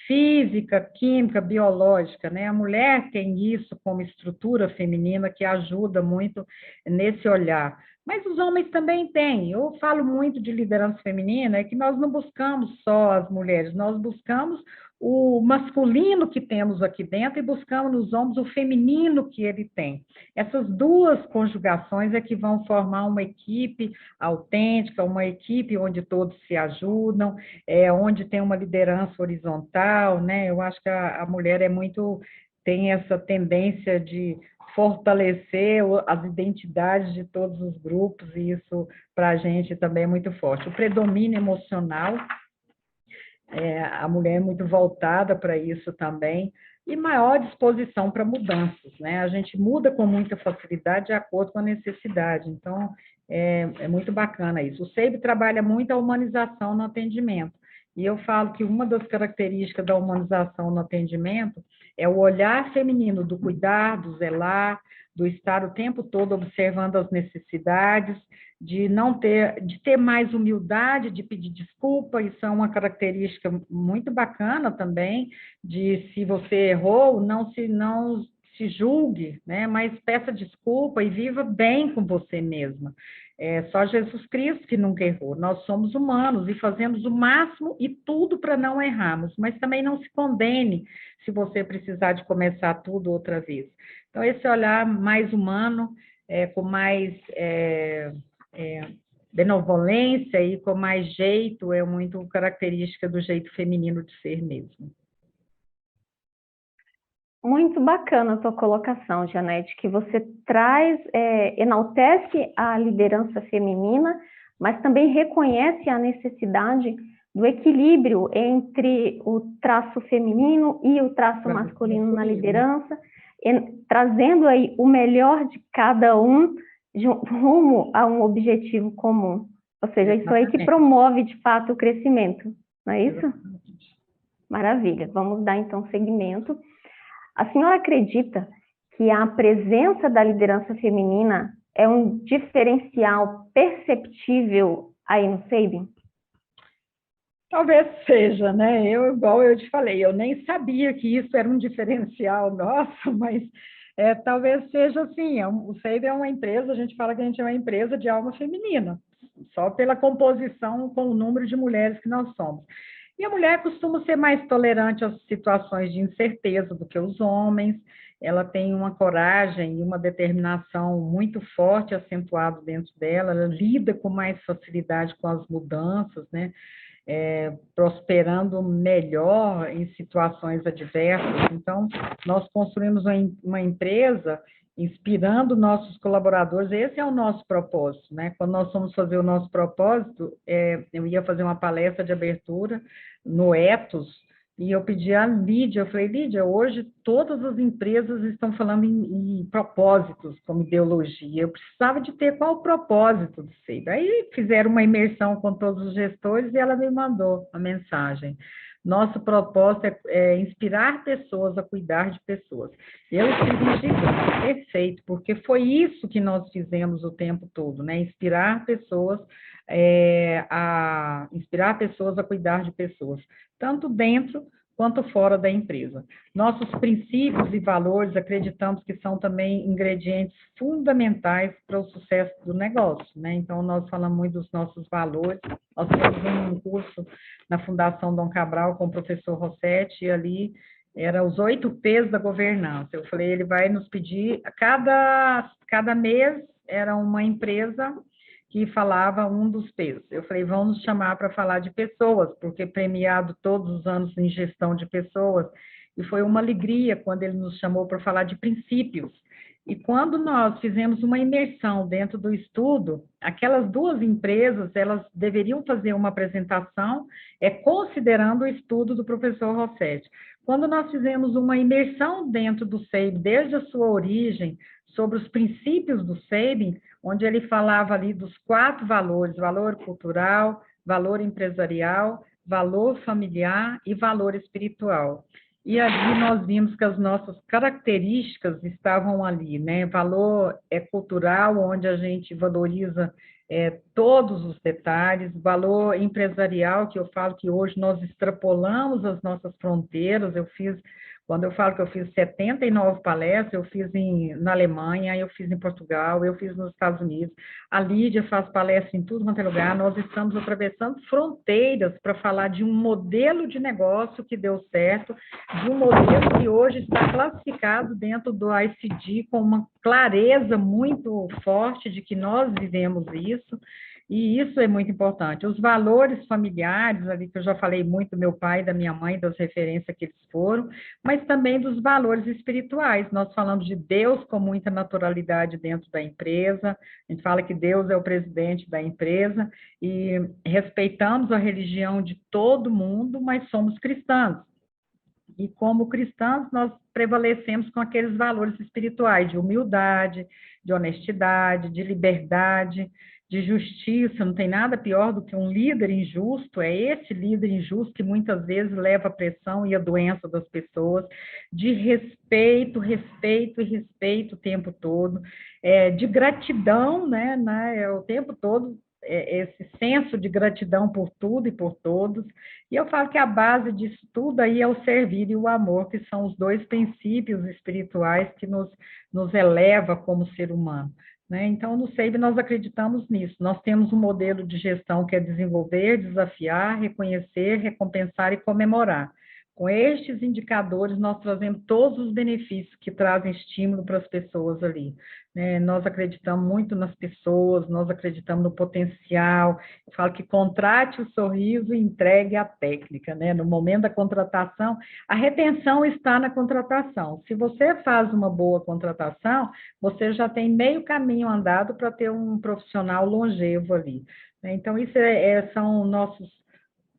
física, química, biológica, né? A mulher tem isso como estrutura feminina que ajuda muito nesse olhar. Mas os homens também têm. Eu falo muito de liderança feminina, é que nós não buscamos só as mulheres, nós buscamos o masculino que temos aqui dentro e buscamos nos homens o feminino que ele tem. Essas duas conjugações é que vão formar uma equipe autêntica, uma equipe onde todos se ajudam, onde tem uma liderança horizontal, né? Eu acho que a mulher tem essa tendência de fortalecer as identidades de todos os grupos, e isso para a gente também é muito forte. O predomínio emocional, a mulher é muito voltada para isso também, e maior disposição para mudanças, né? A gente muda com muita facilidade de acordo com a necessidade, então é muito bacana isso. O SEIB trabalha muito a humanização no atendimento, e eu falo que uma das características da humanização no atendimento é o olhar feminino do cuidar, do zelar, do estar o tempo todo observando as necessidades, de ter mais humildade, de pedir desculpa. Isso é uma característica muito bacana também, de se você errou, não se julgue, né? Mas peça desculpa e viva bem com você mesma. É só Jesus Cristo que nunca errou. Nós somos humanos e fazemos o máximo e tudo para não errarmos, mas também não se condene se você precisar de começar tudo outra vez. Então, esse olhar mais humano, com mais benevolência e com mais jeito, é muito característica do jeito feminino de ser mesmo. Muito bacana a tua colocação, Janete, que você traz, enaltece a liderança feminina, mas também reconhece a necessidade do equilíbrio entre o traço feminino e o traço masculino na liderança, trazendo aí o melhor de cada um rumo a um objetivo comum. Ou seja, isso aí que promove, de fato, o crescimento, não é isso? Maravilha. Vamos dar, então, seguimento. A senhora acredita que a presença da liderança feminina é um diferencial perceptível aí no SEIB? Talvez seja, né? Igual eu te falei, eu nem sabia que isso era um diferencial nosso, mas talvez seja assim. O SEIB é uma empresa, a gente fala que a gente é uma empresa de alma feminina. só pela composição com o número de mulheres que nós somos. E a mulher costuma ser mais tolerante às situações de incerteza do que os homens, ela tem uma coragem e uma determinação muito forte acentuado dentro dela, ela lida com mais facilidade com as mudanças, né? Prosperando melhor em situações adversas. Então, nós construímos uma empresa inspirando nossos colaboradores, esse é o nosso propósito, né? Quando nós fomos fazer o nosso propósito, eu ia fazer uma palestra de abertura no Ethos, e eu pedi a Lídia, eu falei, Lídia, hoje todas as empresas estão falando em propósitos como ideologia, eu precisava de ter qual o propósito do SEIB. Aí fizeram uma imersão com todos os gestores e ela me mandou a mensagem. Nosso propósito é inspirar pessoas a cuidar de pessoas. Eu escrevi gigante, perfeito, porque foi isso que nós fizemos o tempo todo, né? Inspirar pessoas a cuidar de pessoas, tanto dentro quanto fora da empresa. Nossos princípios e valores acreditamos que são também ingredientes fundamentais para o sucesso do negócio, né? Então, nós falamos muito dos nossos valores. Nós temos um curso na Fundação Dom Cabral com o professor Rossetti, e ali era os 8 P's da governança. Eu falei, ele vai nos pedir, cada mês era uma empresa que falava um dos P's. Eu falei, vamos nos chamar para falar de pessoas, porque premiado todos os anos em gestão de pessoas, e foi uma alegria quando ele nos chamou para falar de princípios. E quando nós fizemos uma imersão dentro do estudo, aquelas 2 empresas, elas deveriam fazer uma apresentação, considerando o estudo do professor Rossetti. Quando nós fizemos uma imersão dentro do SEIB, desde a sua origem, sobre os princípios do SEIB, onde ele falava ali dos 4 valores, valor cultural, valor empresarial, valor familiar e valor espiritual. E ali nós vimos que as nossas características estavam ali, né? Valor cultural, onde a gente valoriza todos os detalhes, valor empresarial, que eu falo que hoje nós extrapolamos as nossas fronteiras, quando eu falo que eu fiz 79 palestras, eu fiz na Alemanha, eu fiz em Portugal, eu fiz nos Estados Unidos. A Lídia faz palestra em tudo quanto é lugar. Nós estamos atravessando fronteiras para falar de um modelo de negócio que deu certo, de um modelo que hoje está classificado dentro do ICD com uma clareza muito forte de que nós vivemos isso. E isso é muito importante. Os valores familiares, ali que eu já falei muito do meu pai, da minha mãe, das referências que eles foram, mas também dos valores espirituais. Nós falamos de Deus com muita naturalidade dentro da empresa, a gente fala que Deus é o presidente da empresa, e respeitamos a religião de todo mundo, mas somos cristãos. E como cristãos, nós prevalecemos com aqueles valores espirituais de humildade, de honestidade, de liberdade, de justiça. Não tem nada pior do que um líder injusto, é esse líder injusto que muitas vezes leva a pressão e a doença das pessoas, de respeito, respeito e respeito o tempo todo, de gratidão, né, o tempo todo, esse senso de gratidão por tudo e por todos. E eu falo que a base disso tudo aí é o servir e o amor, que são os 2 princípios espirituais que nos eleva como ser humano. Né? Então, no SEIB, nós acreditamos nisso. Nós temos um modelo de gestão que é desenvolver, desafiar, reconhecer, recompensar e comemorar. Com estes indicadores, nós trazemos todos os benefícios que trazem estímulo para as pessoas ali. Né? Nós acreditamos muito nas pessoas, nós acreditamos no potencial. Eu falo que contrate o sorriso e entregue a técnica. Né? No momento da contratação, a retenção está na contratação. Se você faz uma boa contratação, você já tem meio caminho andado para ter um profissional longevo ali. Né? Então, isso são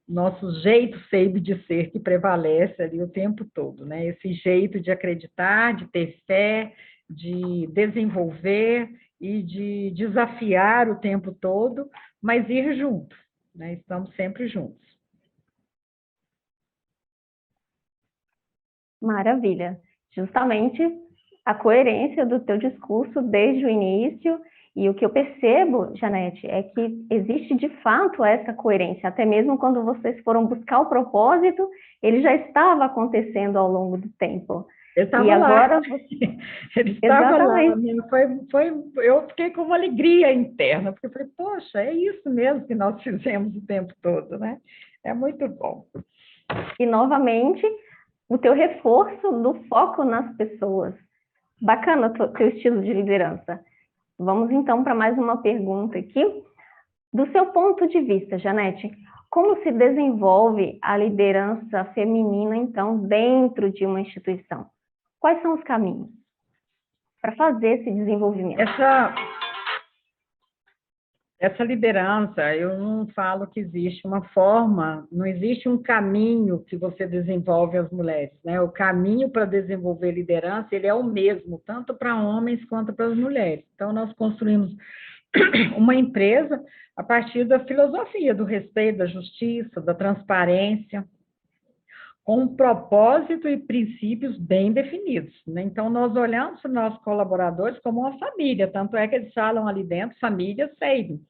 nosso jeito SEIB de ser que prevalece ali o tempo todo, né? Esse jeito de acreditar, de ter fé, de desenvolver e de desafiar o tempo todo, mas ir juntos, né? Estamos sempre juntos. Maravilha. Justamente a coerência do teu discurso desde o início. E o que eu percebo, Janete, é que existe de fato essa coerência, até mesmo quando vocês foram buscar o propósito, ele já estava acontecendo ao longo do tempo. Ele E estava lá. agora você... Ele estava lá. Exatamente. Eu fiquei com uma alegria interna, porque eu falei, poxa, é isso mesmo que nós fizemos o tempo todo, né? É muito bom. E, novamente, o teu reforço do foco nas pessoas. Bacana o teu estilo de liderança. Vamos, então, para mais uma pergunta aqui. Do seu ponto de vista, Janete, como se desenvolve a liderança feminina, então, dentro de uma instituição? Quais são os caminhos para fazer esse desenvolvimento? Essa liderança, eu não falo que existe uma forma, não existe um caminho que você desenvolve as mulheres, né? O caminho para desenvolver liderança, ele é o mesmo, tanto para homens quanto para as mulheres. Então, nós construímos uma empresa a partir da filosofia do respeito, da justiça, da transparência, com um propósito e princípios bem definidos, né? Então, nós olhamos para os nossos colaboradores como uma família, tanto é que eles falam ali dentro, família saving,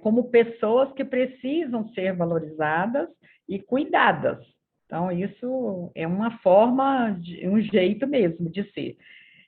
como pessoas que precisam ser valorizadas e cuidadas. Então, isso é uma forma, um jeito mesmo de ser.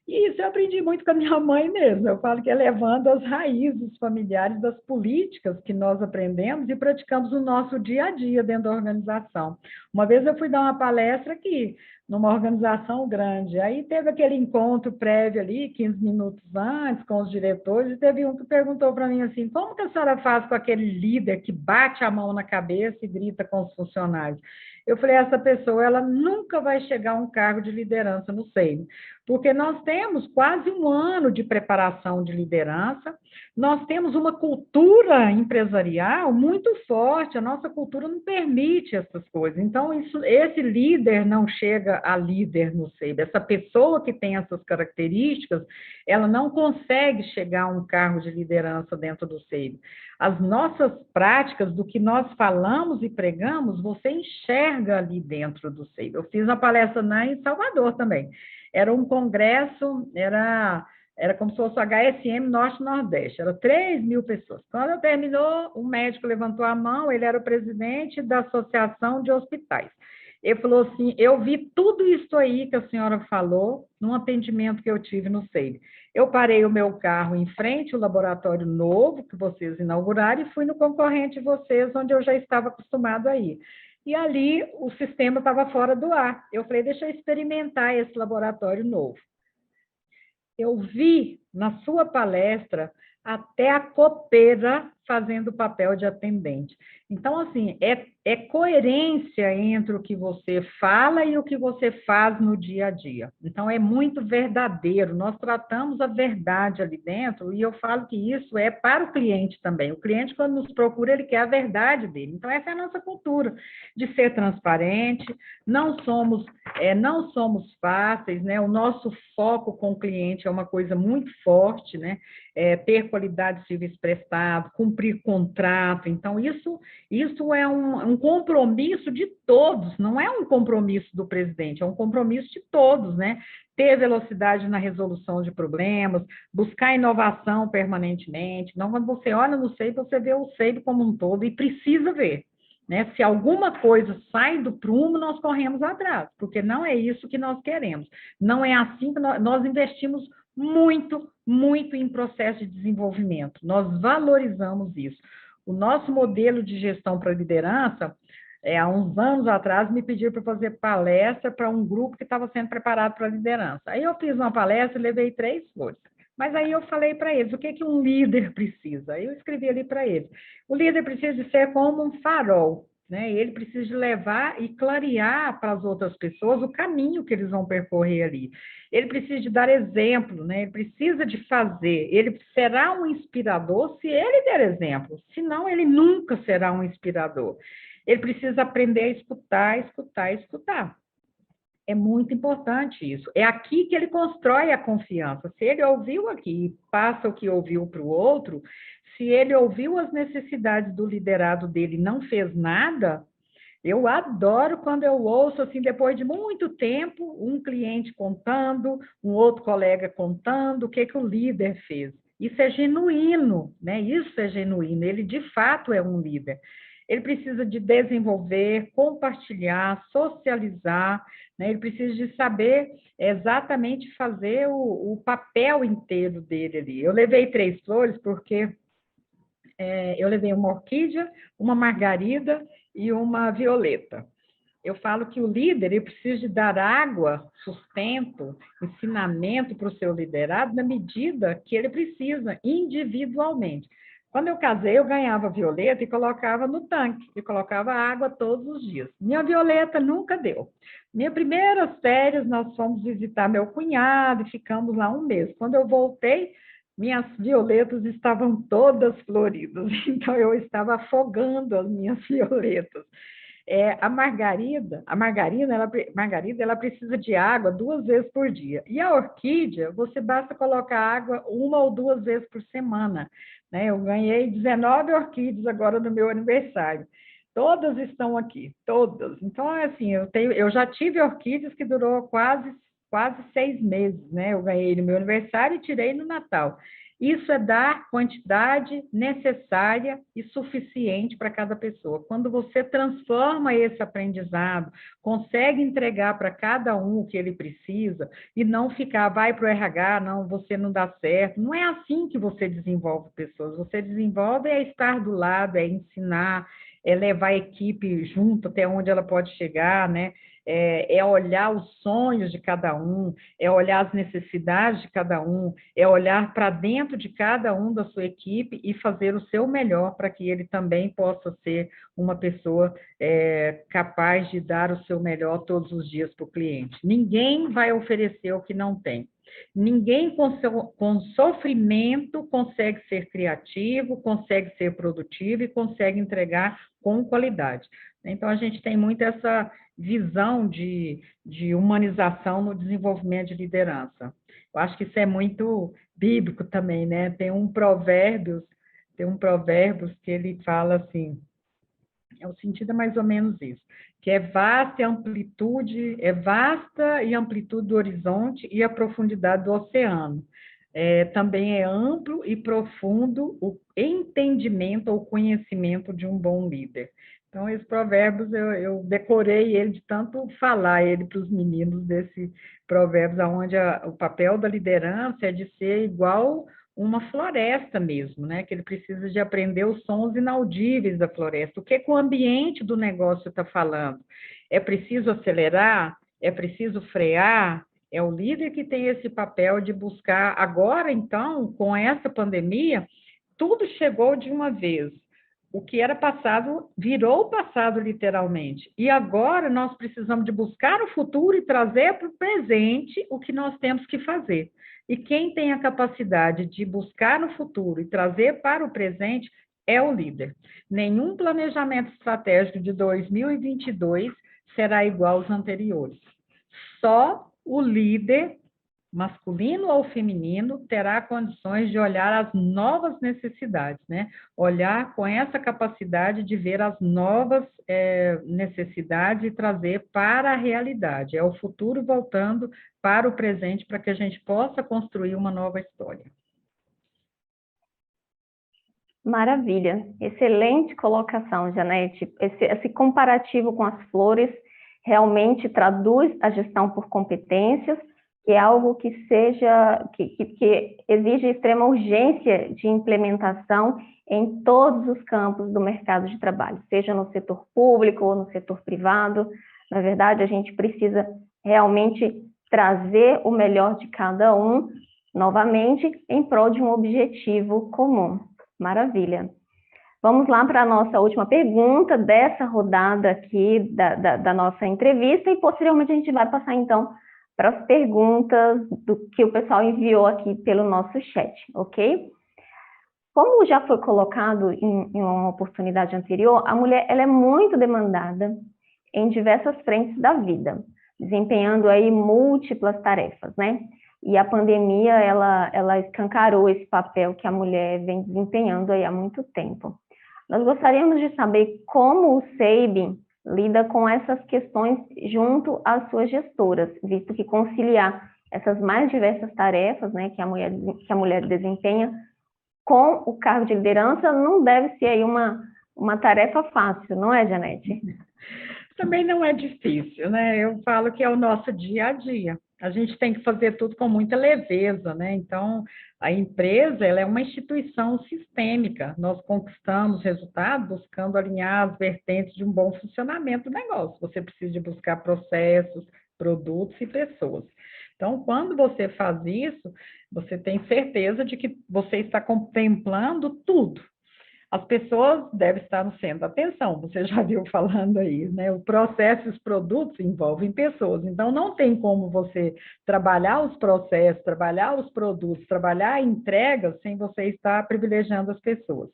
E isso eu aprendi muito com a minha mãe mesmo. Eu falo que é levando as raízes familiares das políticas que nós aprendemos e praticamos no nosso dia a dia dentro da organização. Uma vez eu fui dar uma palestra aqui, numa organização grande. Aí teve aquele encontro prévio ali, 15 minutos antes, com os diretores, e teve um que perguntou para mim assim, como que a senhora faz com aquele líder que bate a mão na cabeça e grita com os funcionários? Eu falei, essa pessoa, ela nunca vai chegar a um cargo de liderança no SEI, porque nós temos quase um ano de preparação de liderança, nós temos uma cultura empresarial muito forte, a nossa cultura não permite essas coisas. Então, esse líder não chega a líder no SEIB. Essa pessoa que tem essas características, ela não consegue chegar a um cargo de liderança dentro do SEIB. As nossas práticas, do que nós falamos e pregamos, você enxerga ali dentro do SEIB. Eu fiz uma palestra em Salvador também. Era um congresso, era como se fosse o HSM Norte-Nordeste, eram 3.000 pessoas. Quando terminou, o médico levantou a mão, ele era o presidente da Associação de Hospitais. Ele falou assim, eu vi tudo isso aí que a senhora falou num atendimento que eu tive no SEIB. Eu parei o meu carro em frente ao laboratório novo que vocês inauguraram e fui no concorrente de vocês, onde eu já estava acostumado a ir. E ali o sistema estava fora do ar. Eu falei, deixa eu experimentar esse laboratório novo. Eu vi na sua palestra até a copeira fazendo o papel de atendente. Então, assim, é coerência entre o que você fala e o que você faz no dia a dia. Então, é muito verdadeiro. Nós tratamos a verdade ali dentro e eu falo que isso é para o cliente também. O cliente, quando nos procura, ele quer a verdade dele. Então, essa é a nossa cultura, de ser transparente, não somos fáceis, né? O nosso foco com o cliente é uma coisa muito forte, né? Ter qualidade de serviço prestado, cumprir contrato. Então, isso é um compromisso de todos, não é um compromisso do presidente, é um compromisso de todos, né? Ter velocidade na resolução de problemas, buscar inovação permanentemente. Então, quando você olha no SEIB, você vê o SEIB como um todo e precisa ver. Né? Se alguma coisa sai do prumo, nós corremos atrás, porque não é isso que nós queremos. Não é assim que nós investimos muito, muito em processo de desenvolvimento. Nós valorizamos isso. O nosso modelo de gestão para liderança, há uns anos atrás, me pediram para fazer palestra para um grupo que estava sendo preparado para a liderança. Aí eu fiz uma palestra e levei 3 flores. Mas aí eu falei para eles, o que um líder precisa? Aí eu escrevi ali para eles. O líder precisa de ser como um farol, né? Ele precisa de levar e clarear para as outras pessoas o caminho que eles vão percorrer ali. Ele precisa de dar exemplo, né? Ele precisa de fazer. Ele será um inspirador se ele der exemplo, senão ele nunca será um inspirador. Ele precisa aprender a escutar, escutar, escutar. É muito importante isso. É aqui que ele constrói a confiança. Se ele ouviu aqui e passa o que ouviu para o outro, se ele ouviu as necessidades do liderado dele e não fez nada, eu adoro quando eu ouço, assim, depois de muito tempo, um cliente contando, um outro colega contando o que o líder fez. Isso é genuíno, né? Isso é genuíno. Ele, de fato, é um líder. Ele precisa de desenvolver, compartilhar, socializar, né? Ele precisa de saber exatamente fazer o papel inteiro dele ali. Eu levei 3 flores porque eu levei uma orquídea, uma margarida e uma violeta. Eu falo que o líder ele precisa de dar água, sustento, ensinamento para o seu liderado na medida que ele precisa, individualmente. Quando eu casei, eu ganhava violeta e colocava no tanque, e colocava água todos os dias. Minha violeta nunca deu. Minhas primeiras férias, nós fomos visitar meu cunhado e ficamos lá um mês. Quando eu voltei, minhas violetas estavam todas floridas, então eu estava afogando as minhas violetas. Margarida, ela precisa de água 2 vezes por dia. E a orquídea, você basta colocar água 1 ou 2 vezes por semana, né? Eu ganhei 19 orquídeas agora no meu aniversário. Todas estão aqui, todas. Então, assim, eu já tive orquídeas que durou quase 6 meses, né? Eu ganhei no meu aniversário e tirei no Natal. Isso é dar quantidade necessária e suficiente para cada pessoa. Quando você transforma esse aprendizado, consegue entregar para cada um o que ele precisa e não ficar, vai para o RH, não, você não dá certo. Não é assim que você desenvolve pessoas. Você desenvolve é estar do lado, é ensinar, é levar a equipe junto até onde ela pode chegar, né? É olhar os sonhos de cada um, é olhar as necessidades de cada um, é olhar para dentro de cada um da sua equipe e fazer o seu melhor para que ele também possa ser uma pessoa capaz de dar o seu melhor todos os dias para o cliente. Ninguém vai oferecer o que não tem. Ninguém com sofrimento consegue ser criativo, consegue ser produtivo e consegue entregar com qualidade. Então, a gente tem muito essa visão de humanização no desenvolvimento de liderança. Eu acho que isso é muito bíblico também, né? Tem um Provérbios que ele fala assim, o sentido é mais ou menos isso, que é vasta e amplitude do horizonte e a profundidade do oceano. Também é amplo e profundo o entendimento ou conhecimento de um bom líder. Então, esse provérbios, eu decorei ele de tanto falar ele para os meninos desse provérbios, onde o papel da liderança é de ser igual uma floresta mesmo, né? Que ele precisa de aprender os sons inaudíveis da floresta. O que o ambiente do negócio está falando? É preciso acelerar? É preciso frear? É o líder que tem esse papel de buscar. Agora, então, com essa pandemia, tudo chegou de uma vez. O que era passado virou passado literalmente. E agora nós precisamos de buscar o futuro e trazer para o presente o que nós temos que fazer. E quem tem a capacidade de buscar no futuro e trazer para o presente é o líder. Nenhum planejamento estratégico de 2022 será igual aos anteriores. Só o líder, masculino ou feminino, terá condições de olhar as novas necessidades, né? Olhar com essa capacidade de ver as novas necessidades e trazer para a realidade. É o futuro voltando para o presente para que a gente possa construir uma nova história. Maravilha, excelente colocação, Janete. Esse comparativo com as flores realmente traduz a gestão por competências, que é algo que exige extrema urgência de implementação em todos os campos do mercado de trabalho, seja no setor público ou no setor privado. Na verdade, a gente precisa realmente trazer o melhor de cada um, novamente, em prol de um objetivo comum. Maravilha. Vamos lá para a nossa última pergunta dessa rodada aqui da nossa entrevista e posteriormente a gente vai passar então para as perguntas do que o pessoal enviou aqui pelo nosso chat, ok? Como já foi colocado em uma oportunidade anterior, a mulher ela é muito demandada em diversas frentes da vida, desempenhando aí múltiplas tarefas, né? E a pandemia, ela escancarou esse papel que a mulher vem desempenhando aí há muito tempo. Nós gostaríamos de saber como o SEIB lida com essas questões junto às suas gestoras, visto que conciliar essas mais diversas tarefas, né, que a mulher desempenha com o cargo de liderança não deve ser aí uma tarefa fácil, não é, Janete? Também não é difícil, né? Eu falo que é o nosso dia a dia. A gente tem que fazer tudo com muita leveza, né? Então, a empresa, ela é uma instituição sistêmica. Nós conquistamos resultados buscando alinhar as vertentes de um bom funcionamento do negócio. Você precisa de buscar processos, produtos e pessoas. Então, quando você faz isso, você tem certeza de que você está contemplando tudo. As pessoas devem estar no centro da atenção, você já viu falando aí, né? O processo e os produtos envolvem pessoas, então não tem como você trabalhar os processos, trabalhar os produtos, trabalhar a entrega sem você estar privilegiando as pessoas.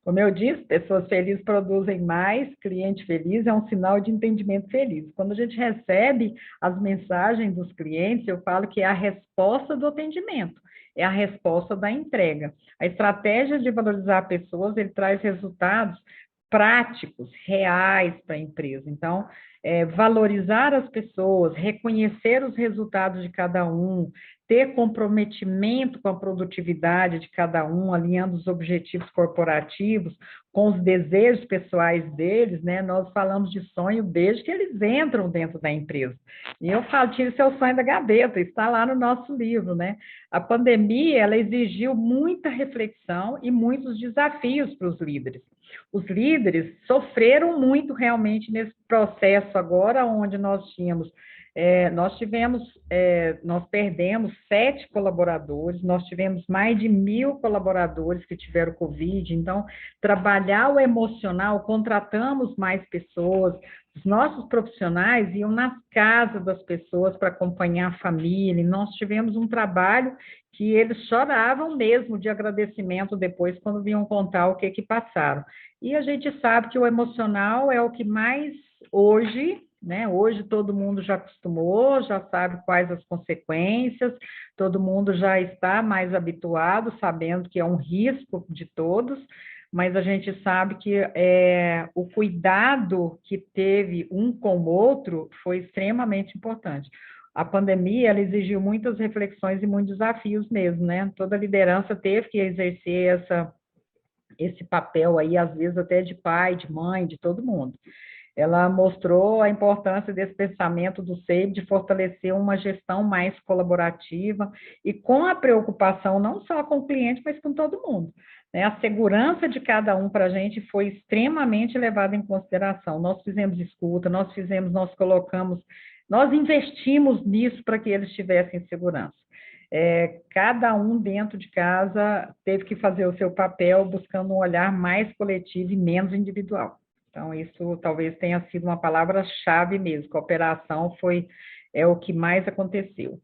Como eu disse, pessoas felizes produzem mais, cliente feliz é um sinal de entendimento feliz. Quando a gente recebe as mensagens dos clientes, eu falo que é a resposta do atendimento, é a resposta da entrega. A estratégia de valorizar pessoas, ele traz resultados práticos, reais para a empresa. Então, valorizar as pessoas, reconhecer os resultados de cada um, ter comprometimento com a produtividade de cada um, alinhando os objetivos corporativos com os desejos pessoais deles, né? Nós falamos de sonho desde que eles entram dentro da empresa. E eu falo, tire seu sonho da gaveta, está lá no nosso livro, né? A pandemia, ela exigiu muita reflexão e muitos desafios para os líderes. Os líderes sofreram muito realmente nesse processo agora, onde nós perdemos 7 colaboradores, nós tivemos mais de 1.000 colaboradores que tiveram Covid, então, trabalhar o emocional, contratamos mais pessoas, os nossos profissionais iam nas casas das pessoas para acompanhar a família, e nós tivemos um trabalho que eles choravam mesmo de agradecimento depois, quando vinham contar o que passaram. E a gente sabe que o emocional é o que mais hoje, né? Hoje todo mundo já acostumou, já sabe quais as consequências, todo mundo já está mais habituado, sabendo que é um risco de todos, mas a gente sabe que o cuidado que teve um com o outro foi extremamente importante. A pandemia, ela exigiu muitas reflexões e muitos desafios mesmo, né? Toda liderança teve que exercer esse papel aí, às vezes até de pai, de mãe, de todo mundo. Ela mostrou a importância desse pensamento do SEIB de fortalecer uma gestão mais colaborativa e com a preocupação não só com o cliente, mas com todo mundo. Né? A segurança de cada um para a gente foi extremamente levada em consideração. Nós fizemos escuta, nós investimos nisso para que eles tivessem segurança. Cada um dentro de casa teve que fazer o seu papel buscando um olhar mais coletivo e menos individual. Então, isso talvez tenha sido uma palavra-chave mesmo, cooperação é o que mais aconteceu.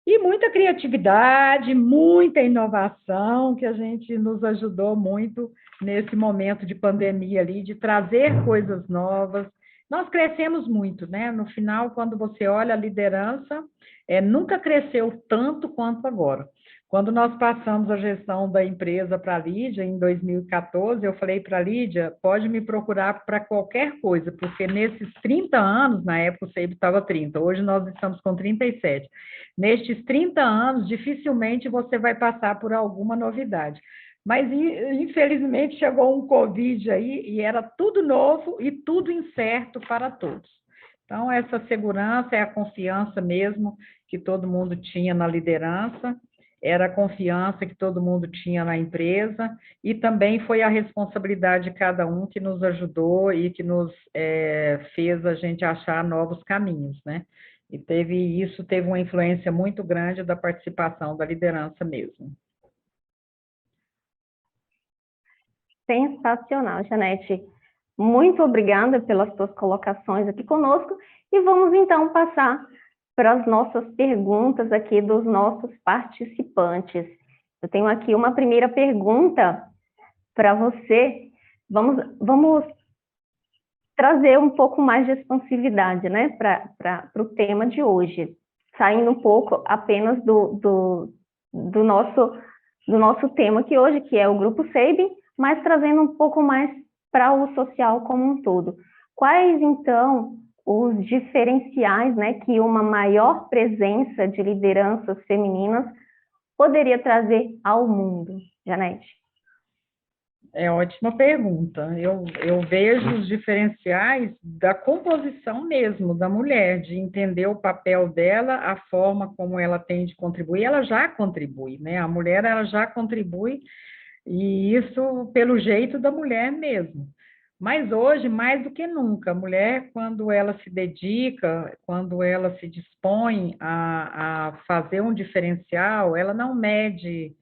E muita criatividade, muita inovação, que a gente nos ajudou muito nesse momento de pandemia ali, de trazer coisas novas. Nós crescemos muito, né? No final, quando você olha a liderança, nunca cresceu tanto quanto agora. Quando nós passamos a gestão da empresa para a Lídia, em 2014, eu falei para a Lídia, pode me procurar para qualquer coisa, porque nesses 30 anos, na época o SEIB estava 30, hoje nós estamos com 37. Nestes 30 anos, dificilmente você vai passar por alguma novidade. Mas, infelizmente, chegou um Covid aí e era tudo novo e tudo incerto para todos. Então, essa segurança é a confiança mesmo que todo mundo tinha na liderança, era a confiança que todo mundo tinha na empresa, e também foi a responsabilidade de cada um que nos ajudou e que nos fez a gente achar novos caminhos, né? E isso teve uma influência muito grande da participação da liderança mesmo. Sensacional, Janete. Muito obrigada pelas suas colocações aqui conosco, e vamos então passar para as nossas perguntas aqui dos nossos participantes. Eu tenho aqui uma primeira pergunta para você. Vamos trazer um pouco mais de expansividade, né, para o tema de hoje, saindo um pouco apenas do nosso tema aqui hoje, que é o Grupo SEIB, mas trazendo um pouco mais para o social como um todo. Quais, então, os diferenciais, né, que uma maior presença de lideranças femininas poderia trazer ao mundo, Janete? É ótima pergunta. Eu vejo os diferenciais da composição mesmo da mulher, de entender o papel dela, a forma como ela tem de contribuir. Ela já contribui, né? A mulher ela já contribui, e isso pelo jeito da mulher mesmo. Mas hoje, mais do que nunca, a mulher, quando ela se dedica, quando ela se dispõe a fazer um diferencial, ela não mede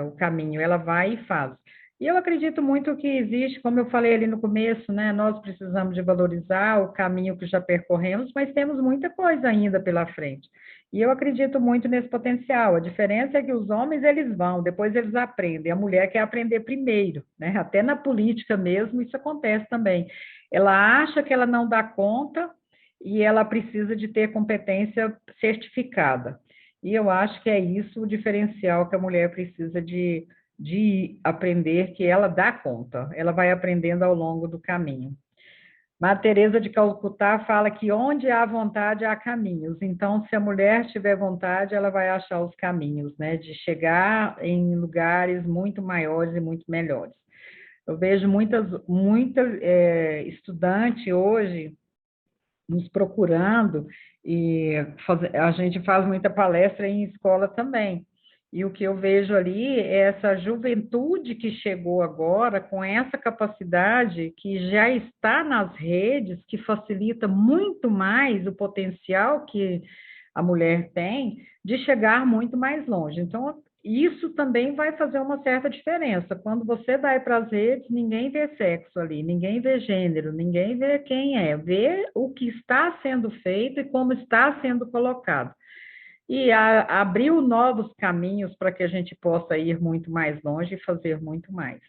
o caminho, ela vai e faz. E eu acredito muito que existe, como eu falei ali no começo, né? Nós precisamos de valorizar o caminho que já percorremos, mas temos muita coisa ainda pela frente. E eu acredito muito nesse potencial. A diferença é que os homens eles vão, depois eles aprendem. A mulher quer aprender primeiro, né? Até na política mesmo isso acontece também. Ela acha que ela não dá conta e ela precisa de ter competência certificada. E eu acho que é isso o diferencial que a mulher precisa de aprender, que ela dá conta, ela vai aprendendo ao longo do caminho. Mas Teresa de Calcutá fala que onde há vontade há caminhos. Então, se a mulher tiver vontade, ela vai achar os caminhos, né, de chegar em lugares muito maiores e muito melhores. Eu vejo muitas estudantes hoje nos procurando, e a gente faz muita palestra em escola também. E o que eu vejo ali é essa juventude que chegou agora com essa capacidade que já está nas redes, que facilita muito mais o potencial que a mulher tem de chegar muito mais longe. Então, isso também vai fazer uma certa diferença. Quando você vai para as redes, ninguém vê sexo ali, ninguém vê gênero, ninguém vê quem é, vê o que está sendo feito e como está sendo colocado. E abriu novos caminhos para que a gente possa ir muito mais longe e fazer muito mais.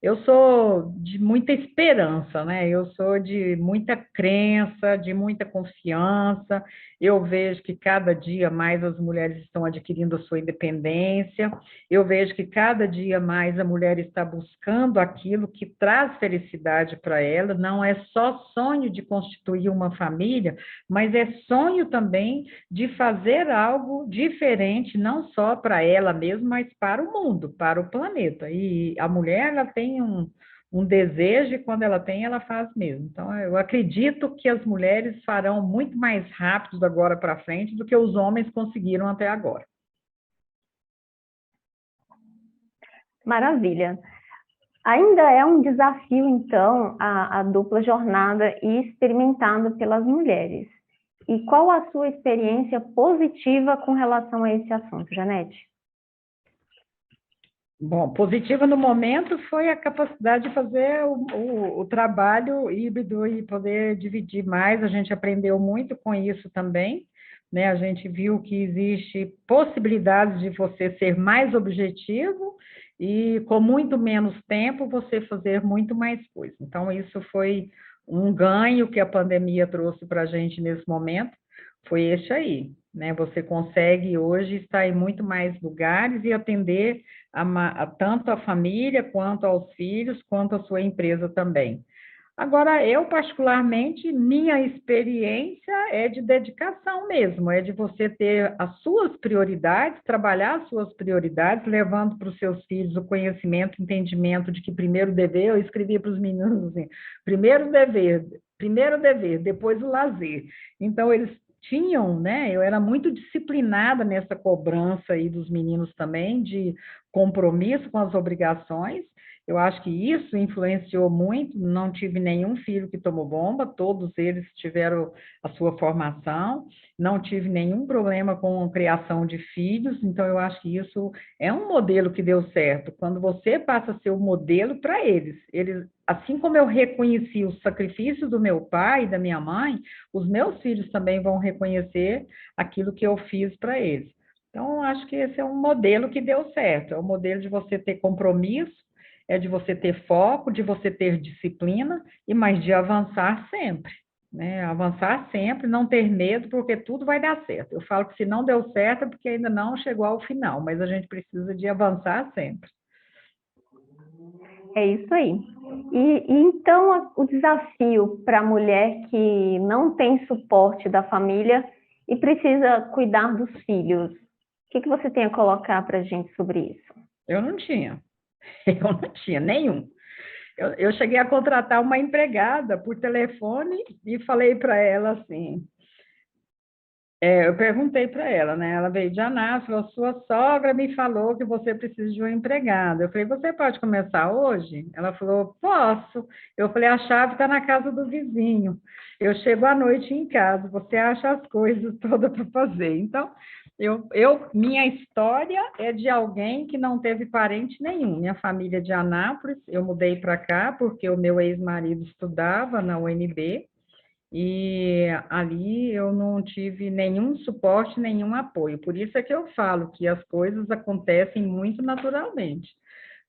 Eu sou de muita esperança, né? Eu sou de muita crença, de muita confiança. Eu vejo que cada dia mais as mulheres estão adquirindo a sua independência. Eu vejo que cada dia mais a mulher está buscando aquilo que traz felicidade para ela. Não é só sonho de constituir uma família, mas é sonho também de fazer algo diferente, não só para ela mesma, mas para o mundo, para o planeta. E a mulher, ela tem um desejo, e quando ela tem, ela faz mesmo. Então, eu acredito que as mulheres farão muito mais rápido agora para frente do que os homens conseguiram até agora. Maravilha. Ainda é um desafio, então, a dupla jornada e experimentada pelas mulheres. E qual a sua experiência positiva com relação a esse assunto, Janete? Bom, positiva no momento foi a capacidade de fazer o trabalho híbrido e poder dividir mais. A gente aprendeu muito com isso também, né? A gente viu que existe possibilidades de você ser mais objetivo e com muito menos tempo você fazer muito mais coisa. Então, isso foi um ganho que a pandemia trouxe para a gente nesse momento, foi esse aí, né? Você consegue hoje estar em muito mais lugares e atender tanto a família, quanto aos filhos, quanto a sua empresa também. Agora, eu, particularmente, minha experiência é de dedicação mesmo, é de você ter as suas prioridades, trabalhar as suas prioridades, levando para os seus filhos o conhecimento, entendimento de que primeiro dever, eu escrevi para os meninos assim, primeiro dever, depois o lazer. Então, eles tinham, né? Eu era muito disciplinada nessa cobrança aí dos meninos também, de compromisso com as obrigações. Eu acho que isso influenciou muito. Não tive nenhum filho que tomou bomba, todos eles tiveram a sua formação, não tive nenhum problema com a criação de filhos, então eu acho que isso é um modelo que deu certo. Quando você passa a ser o modelo para eles, assim como eu reconheci o sacrifício do meu pai e da minha mãe, os meus filhos também vão reconhecer aquilo que eu fiz para eles. Então, acho que esse é um modelo que deu certo, é o modelo de você ter compromisso, é de você ter foco, de você ter disciplina, e mais de avançar sempre, né? Avançar sempre, não ter medo, porque tudo vai dar certo. Eu falo que se não deu certo é porque ainda não chegou ao final, mas a gente precisa de avançar sempre. É isso aí. E então o desafio para a mulher que não tem suporte da família e precisa cuidar dos filhos, o que você tem a colocar para a gente sobre isso? Eu não tinha. Eu não tinha nenhum. Eu cheguei a contratar uma empregada por telefone e falei para ela assim, eu perguntei para ela, né? Ela veio de Anápolis, falou, sua sogra me falou que você precisa de um empregado. Eu falei, você pode começar hoje? Ela falou, posso. Eu falei, a chave está na casa do vizinho. Eu chego à noite em casa, você acha as coisas todas para fazer. Então, minha história é de alguém que não teve parente nenhum. Minha família é de Anápolis, eu mudei para cá porque o meu ex-marido estudava na UNB, e ali eu não tive nenhum suporte, nenhum apoio. Por isso é que eu falo que as coisas acontecem muito naturalmente,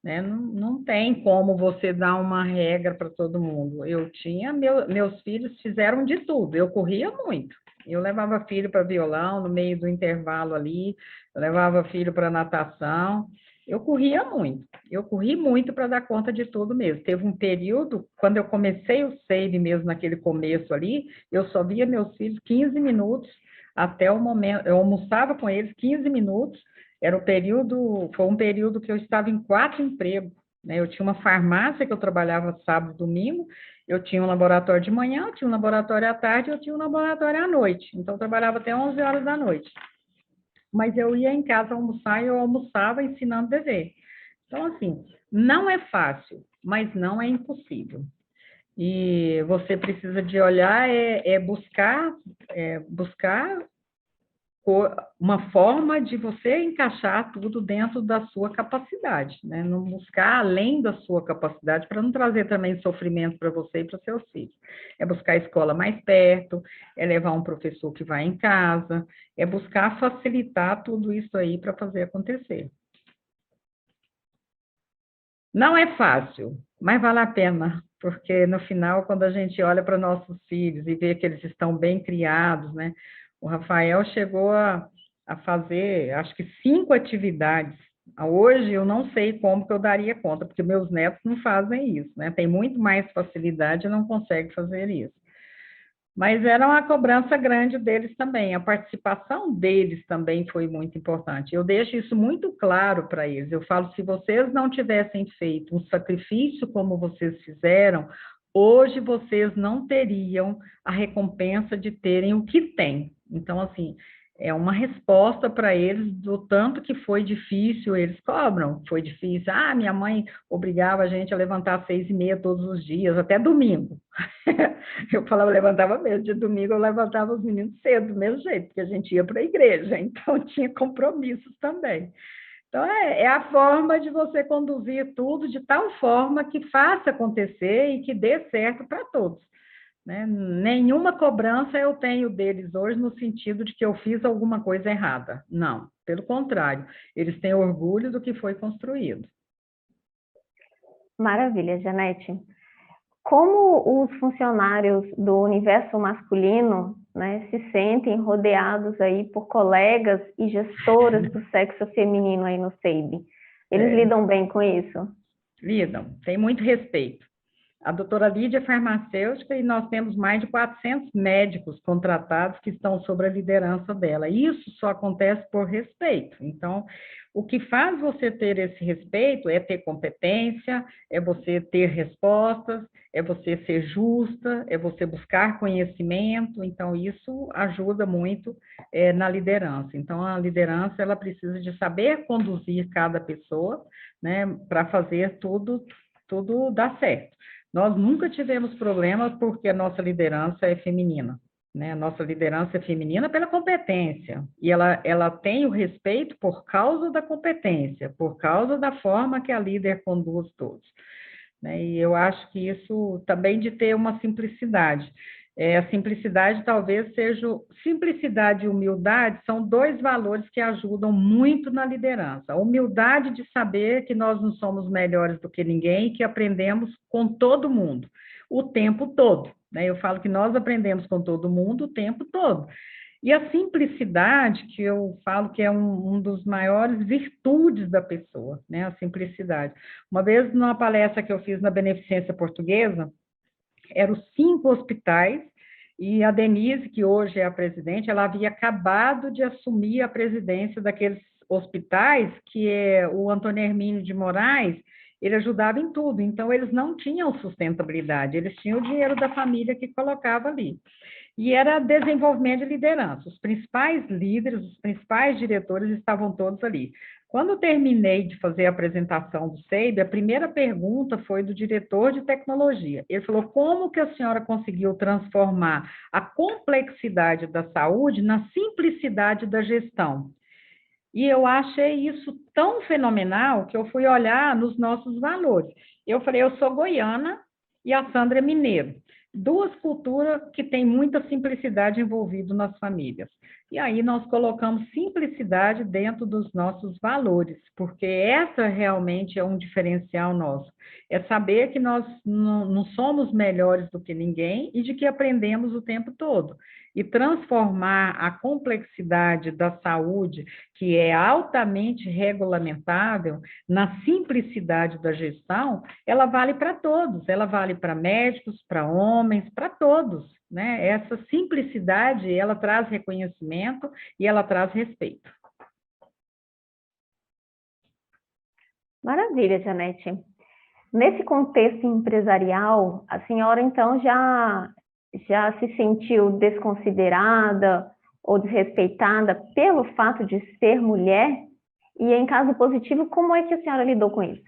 né? Não tem como você dar uma regra para todo mundo. Meus filhos fizeram de tudo, eu corria muito. Eu levava filho para violão no meio do intervalo ali, eu levava filho para natação, eu corria muito. Eu corri muito para dar conta de tudo mesmo. Teve um período, quando eu comecei o SEIB mesmo, naquele começo ali, eu só via meus filhos 15 minutos, até o momento, eu almoçava com eles 15 minutos, foi um período que eu estava em 4 empregos, né? Eu tinha uma farmácia que eu trabalhava sábado e domingo, eu tinha um laboratório de manhã, eu tinha um laboratório à tarde, eu tinha um laboratório à noite. Então, eu trabalhava até 11 horas da noite. Mas eu ia em casa almoçar e eu almoçava ensinando dever. Então, assim, não é fácil, mas não é impossível. E você precisa de olhar, buscar uma forma de você encaixar tudo dentro da sua capacidade, né? Não buscar além da sua capacidade, para não trazer também sofrimento para você e para seus filhos. É buscar a escola mais perto, é levar um professor que vai em casa, é buscar facilitar tudo isso aí para fazer acontecer. Não é fácil, mas vale a pena, porque no final, quando a gente olha para nossos filhos e vê que eles estão bem criados, né? O Rafael chegou a fazer, acho que 5 atividades. Hoje eu não sei como que eu daria conta, porque meus netos não fazem isso, né? Tem muito mais facilidade e não conseguem fazer isso. Mas era uma cobrança grande deles também, a participação deles também foi muito importante. Eu deixo isso muito claro para eles. Eu falo, se vocês não tivessem feito um sacrifício como vocês fizeram, hoje vocês não teriam a recompensa de terem o que têm. Então, assim, é uma resposta para eles do tanto que foi difícil, eles cobram, foi difícil. Ah, minha mãe obrigava a gente a levantar às 6h30 todos os dias, até domingo. Eu falava, eu levantava mesmo, de domingo eu levantava os meninos cedo, do mesmo jeito, porque a gente ia para a igreja, então tinha compromissos também. Então, é a forma de você conduzir tudo de tal forma que faça acontecer e que dê certo para todos, né? Nenhuma cobrança eu tenho deles hoje no sentido de que eu fiz alguma coisa errada. Não, pelo contrário, eles têm orgulho do que foi construído. Maravilha, Janete. Como os funcionários do universo masculino, né, se sentem rodeados aí por colegas e gestoras do sexo feminino aí no SEIB? Eles lidam bem com isso? Lidam, tem muito respeito. A doutora Lídia é farmacêutica e nós temos mais de 400 médicos contratados que estão sob a liderança dela. Isso só acontece por respeito. Então, o que faz você ter esse respeito é ter competência, é você ter respostas, é você ser justa, é você buscar conhecimento. Então, isso ajuda muito na liderança. Então, a liderança, ela precisa de saber conduzir cada pessoa, né, para fazer tudo dar certo. Nós nunca tivemos problema porque a nossa liderança é feminina, né? A nossa liderança é feminina pela competência, e ela tem o respeito por causa da competência, por causa da forma que a líder conduz todos, né? E eu acho que isso também de ter uma simplicidade. A simplicidade talvez seja... Simplicidade e humildade são 2 valores que ajudam muito na liderança. A humildade de saber que nós não somos melhores do que ninguém e que aprendemos com todo mundo, o tempo todo, né? Eu falo que nós aprendemos com todo mundo o tempo todo. E a simplicidade, que eu falo que é um dos maiores virtudes da pessoa, né? A simplicidade. Uma vez, numa palestra que eu fiz na Beneficência Portuguesa, eram 5 hospitais, e a Denise, que hoje é a presidente, ela havia acabado de assumir a presidência daqueles hospitais, que é o Antônio Hermínio de Moraes ele ajudava em tudo. Então, eles não tinham sustentabilidade, eles tinham o dinheiro da família que colocava ali. E era desenvolvimento de liderança. Os principais líderes, os principais diretores estavam todos ali. Quando eu terminei de fazer a apresentação do SEIB, a primeira pergunta foi do diretor de tecnologia. Ele falou: como que a senhora conseguiu transformar a complexidade da saúde na simplicidade da gestão? E eu achei isso tão fenomenal que eu fui olhar nos nossos valores. Eu falei: eu sou goiana e a Sandra é mineiro. Duas culturas que têm muita simplicidade envolvida nas famílias. E aí nós colocamos simplicidade dentro dos nossos valores, porque essa realmente é um diferencial nosso. É saber que nós não somos melhores do que ninguém e de que aprendemos o tempo todo. E transformar a complexidade da saúde, que é altamente regulamentável, na simplicidade da gestão, ela vale para todos, ela vale para médicos, para homens, para todos, né? Essa simplicidade, ela traz reconhecimento e ela traz respeito. Maravilha, Janete. Nesse contexto empresarial, a senhora então já se sentiu desconsiderada ou desrespeitada pelo fato de ser mulher? E em caso positivo, como é que a senhora lidou com isso?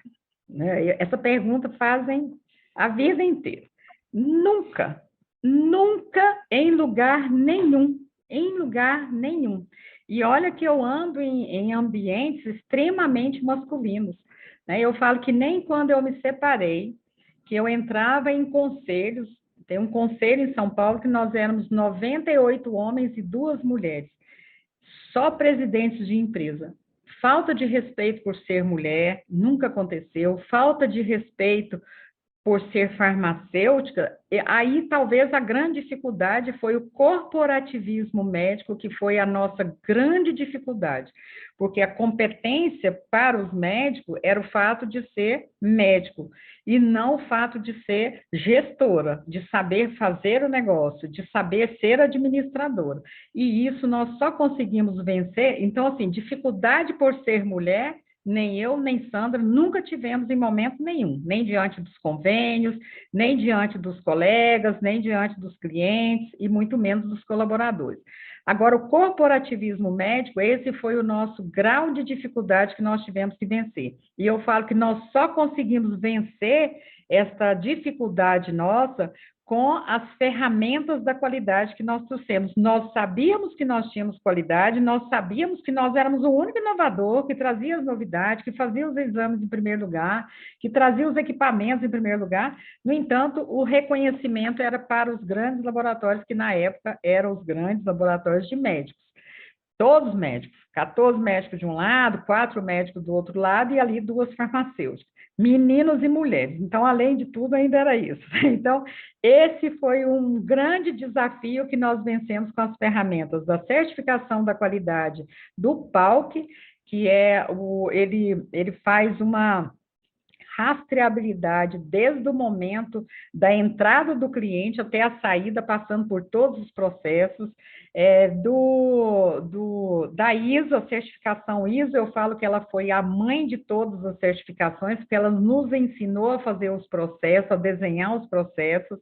Essa pergunta fazem a vida inteira. Nunca, nunca em lugar nenhum, em lugar nenhum. E olha que eu ando em ambientes extremamente masculinos, né? Eu falo que nem quando eu me separei, que eu entrava em conselhos, tem um conselho em São Paulo que nós éramos 98 homens e 2 mulheres, só presidentes de empresa. Falta de respeito por ser mulher, nunca aconteceu. Falta de respeito por ser farmacêutica, aí talvez a grande dificuldade foi o corporativismo médico, que foi a nossa grande dificuldade, porque a competência para os médicos era o fato de ser médico, e não o fato de ser gestora, de saber fazer o negócio, de saber ser administradora. E isso nós só conseguimos vencer. Então, assim, dificuldade por ser mulher, nem eu, nem Sandra, nunca tivemos em momento nenhum, nem diante dos convênios, nem diante dos colegas, nem diante dos clientes, e muito menos dos colaboradores. Agora, o corporativismo médico, esse foi o nosso grau de dificuldade que nós tivemos que vencer. E eu falo que nós só conseguimos vencer esta dificuldade nossa com as ferramentas da qualidade que nós trouxemos. Nós sabíamos que nós tínhamos qualidade, nós sabíamos que nós éramos o único inovador que trazia as novidades, que fazia os exames em primeiro lugar, que trazia os equipamentos em primeiro lugar. No entanto, o reconhecimento era para os grandes laboratórios, que na época eram os grandes laboratórios de médicos. Todos médicos, 14 médicos de um lado, 4 médicos do outro lado, e ali 2 farmacêuticas, meninos e mulheres. Então, além de tudo, ainda era isso. Então, esse foi um grande desafio que nós vencemos com as ferramentas da certificação da qualidade do PALC, que ele faz uma rastreabilidade desde o momento da entrada do cliente até a saída, passando por todos os processos. Da ISO, a certificação ISO, eu falo que ela foi a mãe de todas as certificações, porque ela nos ensinou a fazer os processos, a desenhar os processos.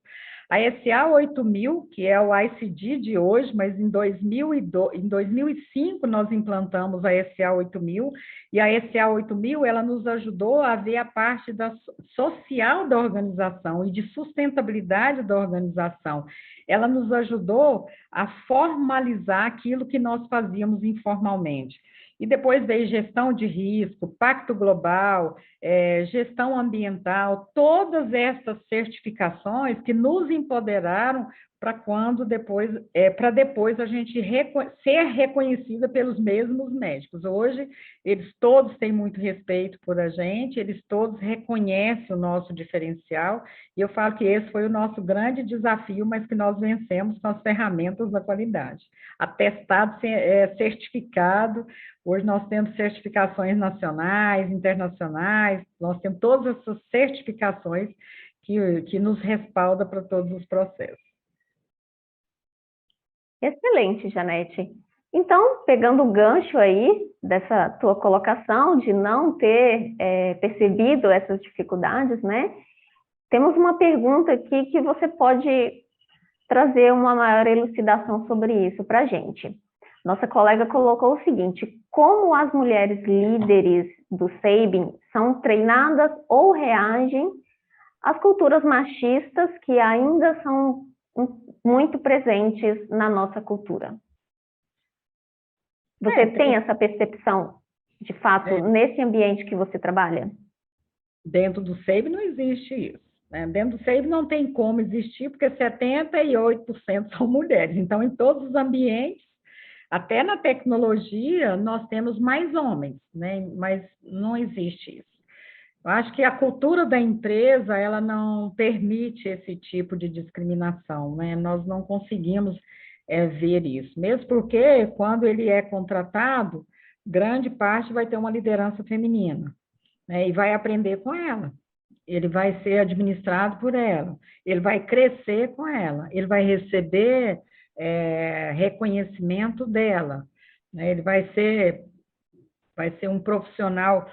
A SA 8000, que é o ICD de hoje, mas em 2005 nós implantamos a SA 8000, e a SA 8000 ela nos ajudou a ver a parte social da organização e de sustentabilidade da organização. Ela nos ajudou a formalizar aquilo que nós fazíamos informalmente. E depois veio gestão de risco, pacto global, gestão ambiental, todas essas certificações que nos empoderaram para depois a gente ser reconhecida pelos mesmos médicos. Hoje, eles todos têm muito respeito por a gente, eles todos reconhecem o nosso diferencial, e eu falo que esse foi o nosso grande desafio, mas que nós vencemos com as ferramentas da qualidade. Atestado, certificado, hoje nós temos certificações nacionais, internacionais, nós temos todas essas certificações que nos respaldam para todos os processos. Excelente, Janete. Então, pegando o gancho aí dessa tua colocação de não ter percebido essas dificuldades, né? Temos uma pergunta aqui que você pode trazer uma maior elucidação sobre isso para a gente. Nossa colega colocou o seguinte: como as mulheres líderes do SEIBIN são treinadas ou reagem às culturas machistas que ainda são muito presentes na nossa cultura? Você tem essa percepção, de fato, nesse ambiente que você trabalha? Dentro do SEIB não existe isso, né? Dentro do SEIB não tem como existir, porque 78% são mulheres. Então, em todos os ambientes, até na tecnologia, nós temos mais homens, né? Mas não existe isso. Eu acho que a cultura da empresa, ela não permite esse tipo de discriminação, né? Nós não conseguimos ver isso. Mesmo porque, quando ele é contratado, grande parte vai ter uma liderança feminina, né? E vai aprender com ela. Ele vai ser administrado por ela. Ele vai crescer com ela. Ele vai receber reconhecimento dela, né? Ele vai ser um profissional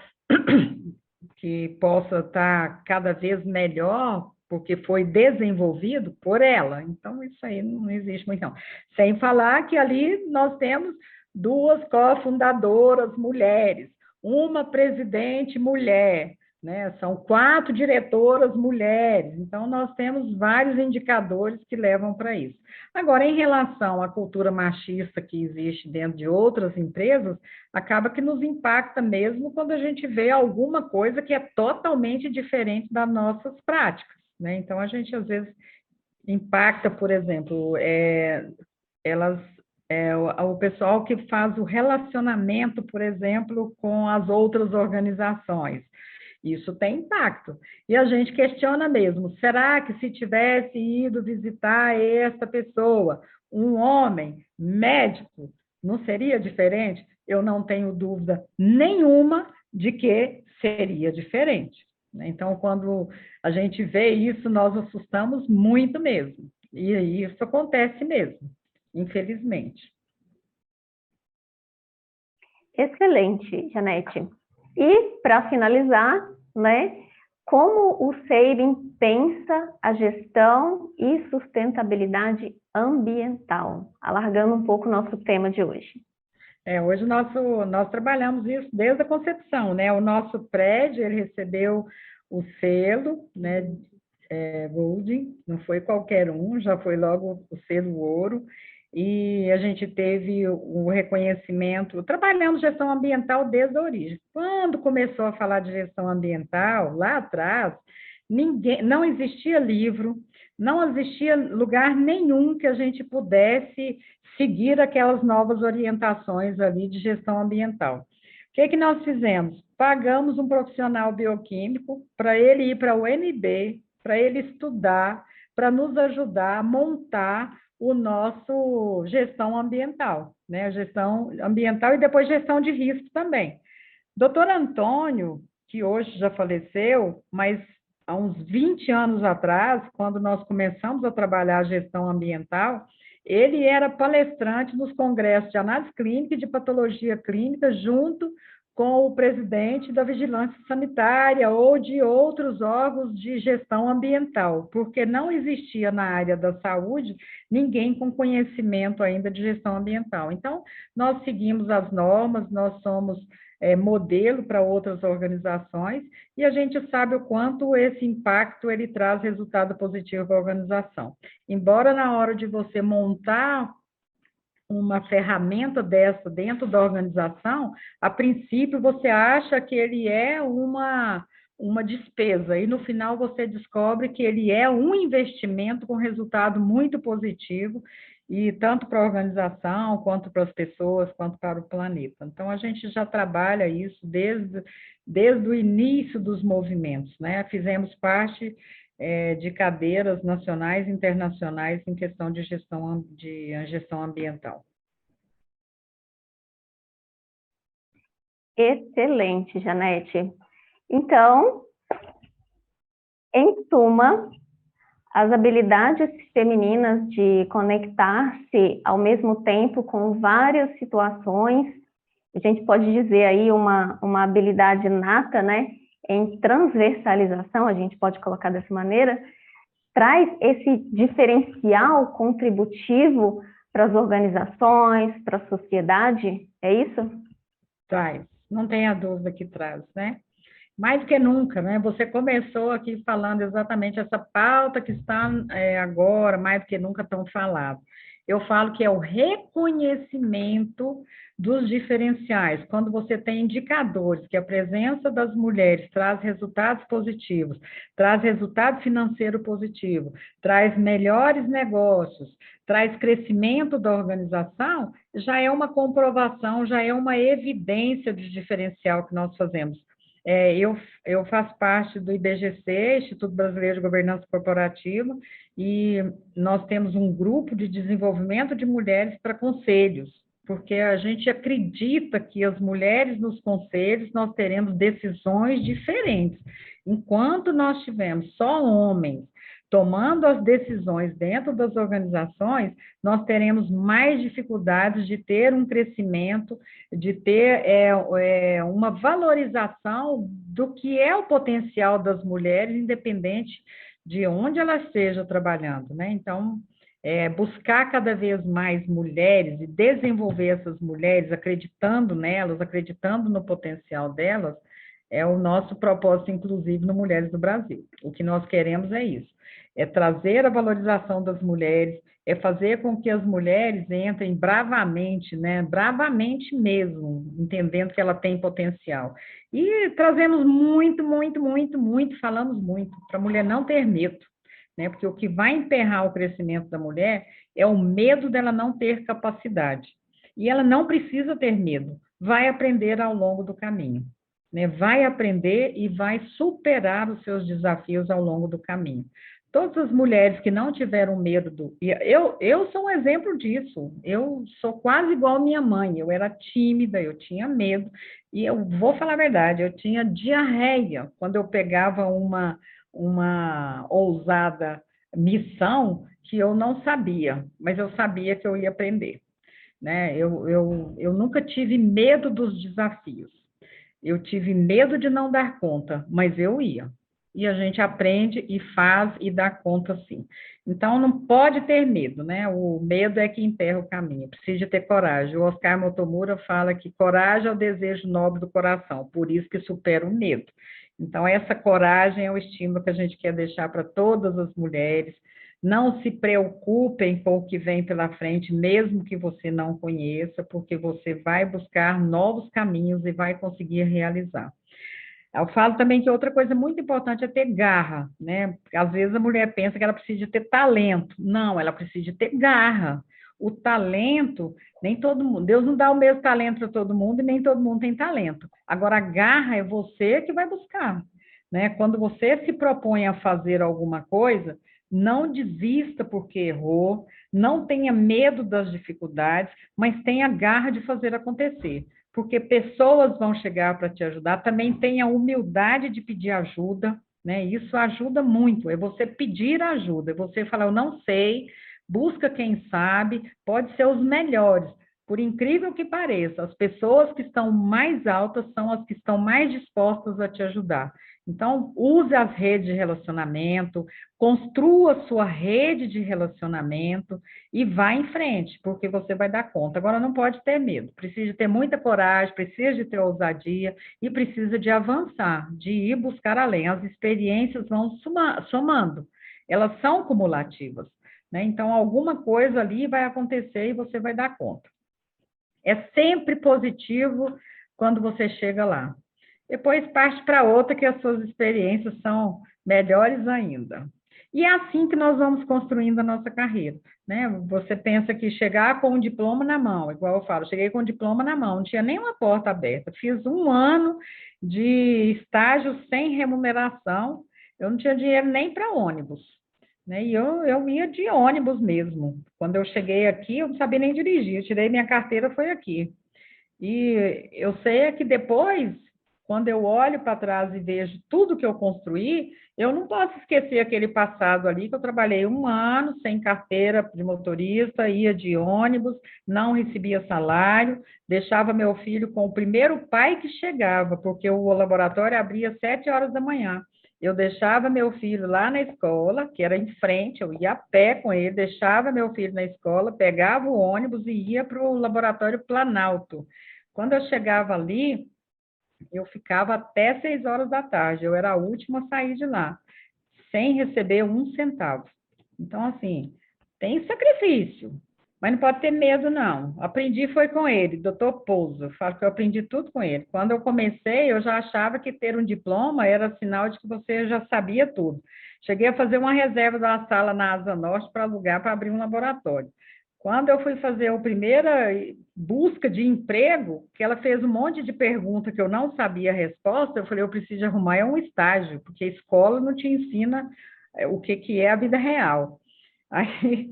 que possa estar cada vez melhor, porque foi desenvolvido por ela. Então, isso aí não existe muito, não. Sem falar que ali nós temos duas cofundadoras mulheres, uma presidente mulher, né? São 4 diretoras mulheres. Então, nós temos vários indicadores que levam para isso. Agora, em relação à cultura machista que existe dentro de outras empresas, acaba que nos impacta mesmo quando a gente vê alguma coisa que é totalmente diferente das nossas práticas, né? Então, a gente, às vezes, impacta, por exemplo, o pessoal que faz o relacionamento, por exemplo, com as outras organizações. Isso tem impacto. E a gente questiona mesmo: será que se tivesse ido visitar essa pessoa, um homem médico, não seria diferente? Eu não tenho dúvida nenhuma de que seria diferente, né? Então, quando a gente vê isso, nós assustamos muito mesmo. E isso acontece mesmo, infelizmente. Excelente, Janete. E, para finalizar, né, como o SEIBIN pensa a gestão e sustentabilidade ambiental? Alargando um pouco o nosso tema de hoje. Hoje nós trabalhamos isso desde a concepção, né? O nosso prédio, ele recebeu o selo, né, Gold, não foi qualquer um, já foi logo o selo ouro, e a gente teve o reconhecimento, trabalhamos gestão ambiental desde a origem. Quando começou a falar de gestão ambiental, lá atrás, não existia livro, não existia lugar nenhum que a gente pudesse seguir aquelas novas orientações ali de gestão ambiental. O que nós fizemos? Pagamos um profissional bioquímico para ele ir para o UNB, para ele estudar, para nos ajudar a montar o nosso gestão ambiental, né? Gestão ambiental e depois gestão de risco também. Doutor Antônio, que hoje já faleceu, mas há uns 20 anos atrás, quando nós começamos a trabalhar a gestão ambiental, ele era palestrante nos congressos de análise clínica e de patologia clínica, junto com o presidente da Vigilância Sanitária ou de outros órgãos de gestão ambiental, porque não existia na área da saúde ninguém com conhecimento ainda de gestão ambiental. Então, nós seguimos as normas, nós somos modelo para outras organizações, e a gente sabe o quanto esse impacto ele traz resultado positivo para a organização. Embora na hora de você montar uma ferramenta dessa dentro da organização, a princípio você acha que ele é uma despesa, e no final você descobre que ele é um investimento com resultado muito positivo, e tanto para a organização, quanto para as pessoas, quanto para o planeta. Então, a gente já trabalha isso desde o início dos movimentos, né? Fizemos parte de cadeiras nacionais e internacionais em questão de gestão ambiental. Excelente, Janete. Então, em suma, as habilidades femininas de conectar-se ao mesmo tempo com várias situações, a gente pode dizer aí uma habilidade nata, né, em transversalização, a gente pode colocar dessa maneira, traz esse diferencial contributivo para as organizações, para a sociedade, é isso? Traz, não tenha dúvida que traz, né? Mais que nunca, né? Você começou aqui falando exatamente essa pauta que está agora, mais do que nunca tão falado. Eu falo que é o reconhecimento dos diferenciais. Quando você tem indicadores que a presença das mulheres traz resultados positivos, traz resultado financeiro positivo, traz melhores negócios, traz crescimento da organização, já é uma comprovação, já é uma evidência de diferencial que nós fazemos. Eu faço parte do IBGC, Instituto Brasileiro de Governança Corporativa, e nós temos um grupo de desenvolvimento de mulheres para conselhos, porque a gente acredita que as mulheres nos conselhos nós teremos decisões diferentes. Enquanto nós tivermos só homens tomando as decisões dentro das organizações, nós teremos mais dificuldades de ter um crescimento, de ter uma valorização do que é o potencial das mulheres, independente de onde elas estejam trabalhando, né? Então, buscar cada vez mais mulheres e desenvolver essas mulheres, acreditando nelas, acreditando no potencial delas, é o nosso propósito, inclusive, no Mulheres do Brasil. O que nós queremos é isso, é trazer a valorização das mulheres, é fazer com que as mulheres entrem bravamente, né? Bravamente mesmo, entendendo que ela tem potencial. E trazemos muito, muito, muito, muito, falamos muito, para a mulher não ter medo, né? Porque o que vai emperrar o crescimento da mulher é o medo dela não ter capacidade. E ela não precisa ter medo, vai aprender ao longo do caminho, né? Vai aprender e vai superar os seus desafios ao longo do caminho. Todas as mulheres que não tiveram medo do... Eu sou um exemplo disso. Eu sou quase igual a minha mãe. Eu era tímida, eu tinha medo. E eu vou falar a verdade, eu tinha diarreia quando eu pegava uma ousada missão que eu não sabia, mas eu sabia que eu ia aprender, né? Eu nunca tive medo dos desafios. Eu tive medo de não dar conta, mas eu ia. E a gente aprende e faz e dá conta sim. Então, não pode ter medo, né? O medo é que emperra o caminho. Precisa ter coragem. O Oscar Motomura fala que coragem é o desejo nobre do coração, por isso que supera o medo. Então, essa coragem é o estímulo que a gente quer deixar para todas as mulheres. Não se preocupem com o que vem pela frente, mesmo que você não conheça, porque você vai buscar novos caminhos e vai conseguir realizar. Eu falo também que outra coisa muito importante é ter garra, né? Porque às vezes a mulher pensa que ela precisa de ter talento. Não, ela precisa de ter garra. O talento, nem todo mundo, Deus não dá o mesmo talento para todo mundo e nem todo mundo tem talento. Agora, a garra é você que vai buscar, né? Quando você se propõe a fazer alguma coisa, não desista porque errou, não tenha medo das dificuldades, mas tenha garra de fazer acontecer, porque pessoas vão chegar para te ajudar. Também tenha humildade de pedir ajuda, né? Isso ajuda muito, é você pedir ajuda, é você falar, eu não sei, busca quem sabe, pode ser os melhores. Por incrível que pareça, as pessoas que estão mais altas são as que estão mais dispostas a te ajudar. Então, use as redes de relacionamento, construa sua rede de relacionamento e vá em frente, porque você vai dar conta. Agora, não pode ter medo, precisa ter muita coragem, precisa de ter ousadia e precisa de avançar, de ir buscar além. As experiências vão somando, elas são cumulativas, né? Então, alguma coisa ali vai acontecer e você vai dar conta. É sempre positivo quando você chega lá. Depois parte para outra que as suas experiências são melhores ainda. E é assim que nós vamos construindo a nossa carreira, né? Você pensa que chegar com um diploma na mão, igual eu falo, cheguei com um diploma na mão, não tinha nenhuma porta aberta, fiz um ano de estágio sem remuneração, eu não tinha dinheiro nem para ônibus, né? E eu ia de ônibus mesmo. Quando eu cheguei aqui, eu não sabia nem dirigir, eu tirei minha carteira, foi aqui. E eu sei que depois quando eu olho para trás e vejo tudo que eu construí, eu não posso esquecer aquele passado ali, que eu trabalhei 1 ano sem carteira de motorista, ia de ônibus, não recebia salário, deixava meu filho com o primeiro pai que chegava, porque o laboratório abria às 7 horas da manhã. Eu deixava meu filho lá na escola, que era em frente, eu ia a pé com ele, deixava meu filho na escola, pegava o ônibus e ia para o laboratório Planalto. Quando eu chegava ali, eu ficava até 6 horas da tarde, eu era a última a sair de lá, sem receber 1 centavo. Então, assim, tem sacrifício, mas não pode ter medo, não. Aprendi foi com ele, doutor Pouso, falo que eu aprendi tudo com ele. Quando eu comecei, eu já achava que ter um diploma era sinal de que você já sabia tudo. Cheguei a fazer uma reserva de uma sala na Asa Norte para alugar, para abrir um laboratório. Quando eu fui fazer a primeira busca de emprego, que ela fez um monte de perguntas que eu não sabia a resposta, eu falei, eu preciso arrumar um estágio, porque a escola não te ensina o que é a vida real. Aí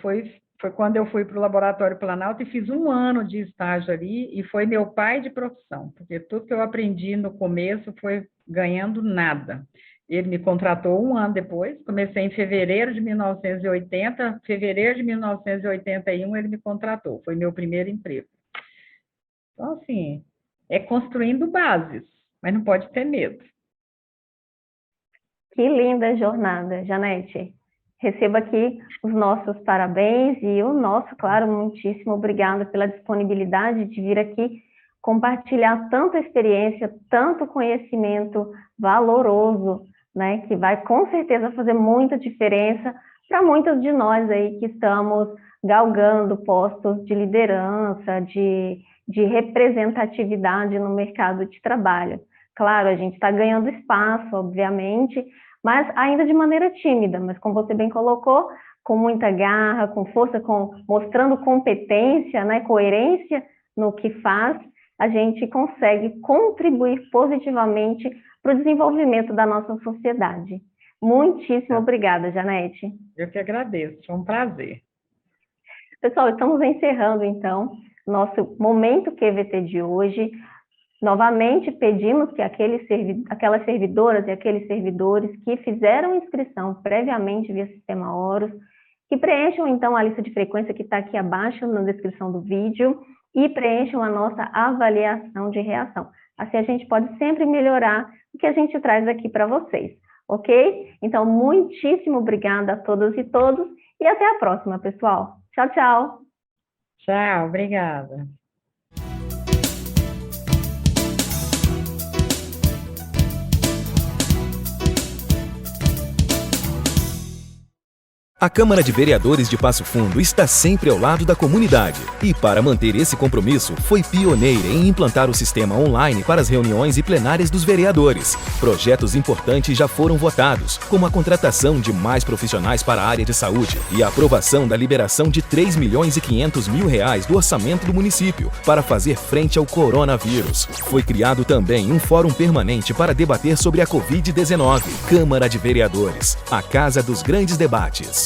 foi quando eu fui para o Laboratório Planalto e fiz 1 ano de estágio ali, e foi meu pai de profissão, porque tudo que eu aprendi no começo foi ganhando nada. Ele me contratou 1 ano depois, comecei em fevereiro de 1980, fevereiro de 1981 ele me contratou, foi meu primeiro emprego. Então, assim, é construindo bases, mas não pode ter medo. Que linda jornada, Janete. Receba aqui os nossos parabéns e o nosso, claro, muitíssimo obrigada pela disponibilidade de vir aqui compartilhar tanta experiência, tanto conhecimento valoroso, né, que vai com certeza fazer muita diferença para muitos de nós aí que estamos galgando postos de liderança, de representatividade no mercado de trabalho. Claro, a gente está ganhando espaço, obviamente, mas ainda de maneira tímida, mas como você bem colocou, com muita garra, com força, mostrando competência, né, coerência no que faz, a gente consegue contribuir positivamente para o desenvolvimento da nossa sociedade. Muitíssimo obrigada, Janete. Eu que agradeço, foi um prazer. Pessoal, estamos encerrando, então, nosso Momento QVT de hoje. Novamente, pedimos que aquelas servidoras e aqueles servidores que fizeram inscrição previamente via Sistema Horus, que preencham, então, a lista de frequência que está aqui abaixo na descrição do vídeo e preencham a nossa avaliação de reação. Assim, a gente pode sempre melhorar o que a gente traz aqui para vocês, ok? Então, muitíssimo obrigada a todas e todos e até a próxima, pessoal. Tchau, tchau. Tchau, obrigada. A Câmara de Vereadores de Passo Fundo está sempre ao lado da comunidade e, para manter esse compromisso, foi pioneira em implantar o sistema online para as reuniões e plenárias dos vereadores. Projetos importantes já foram votados, como a contratação de mais profissionais para a área de saúde e a aprovação da liberação de R$3.500.000 do orçamento do município para fazer frente ao coronavírus. Foi criado também um fórum permanente para debater sobre a Covid-19. Câmara de Vereadores, a casa dos grandes debates.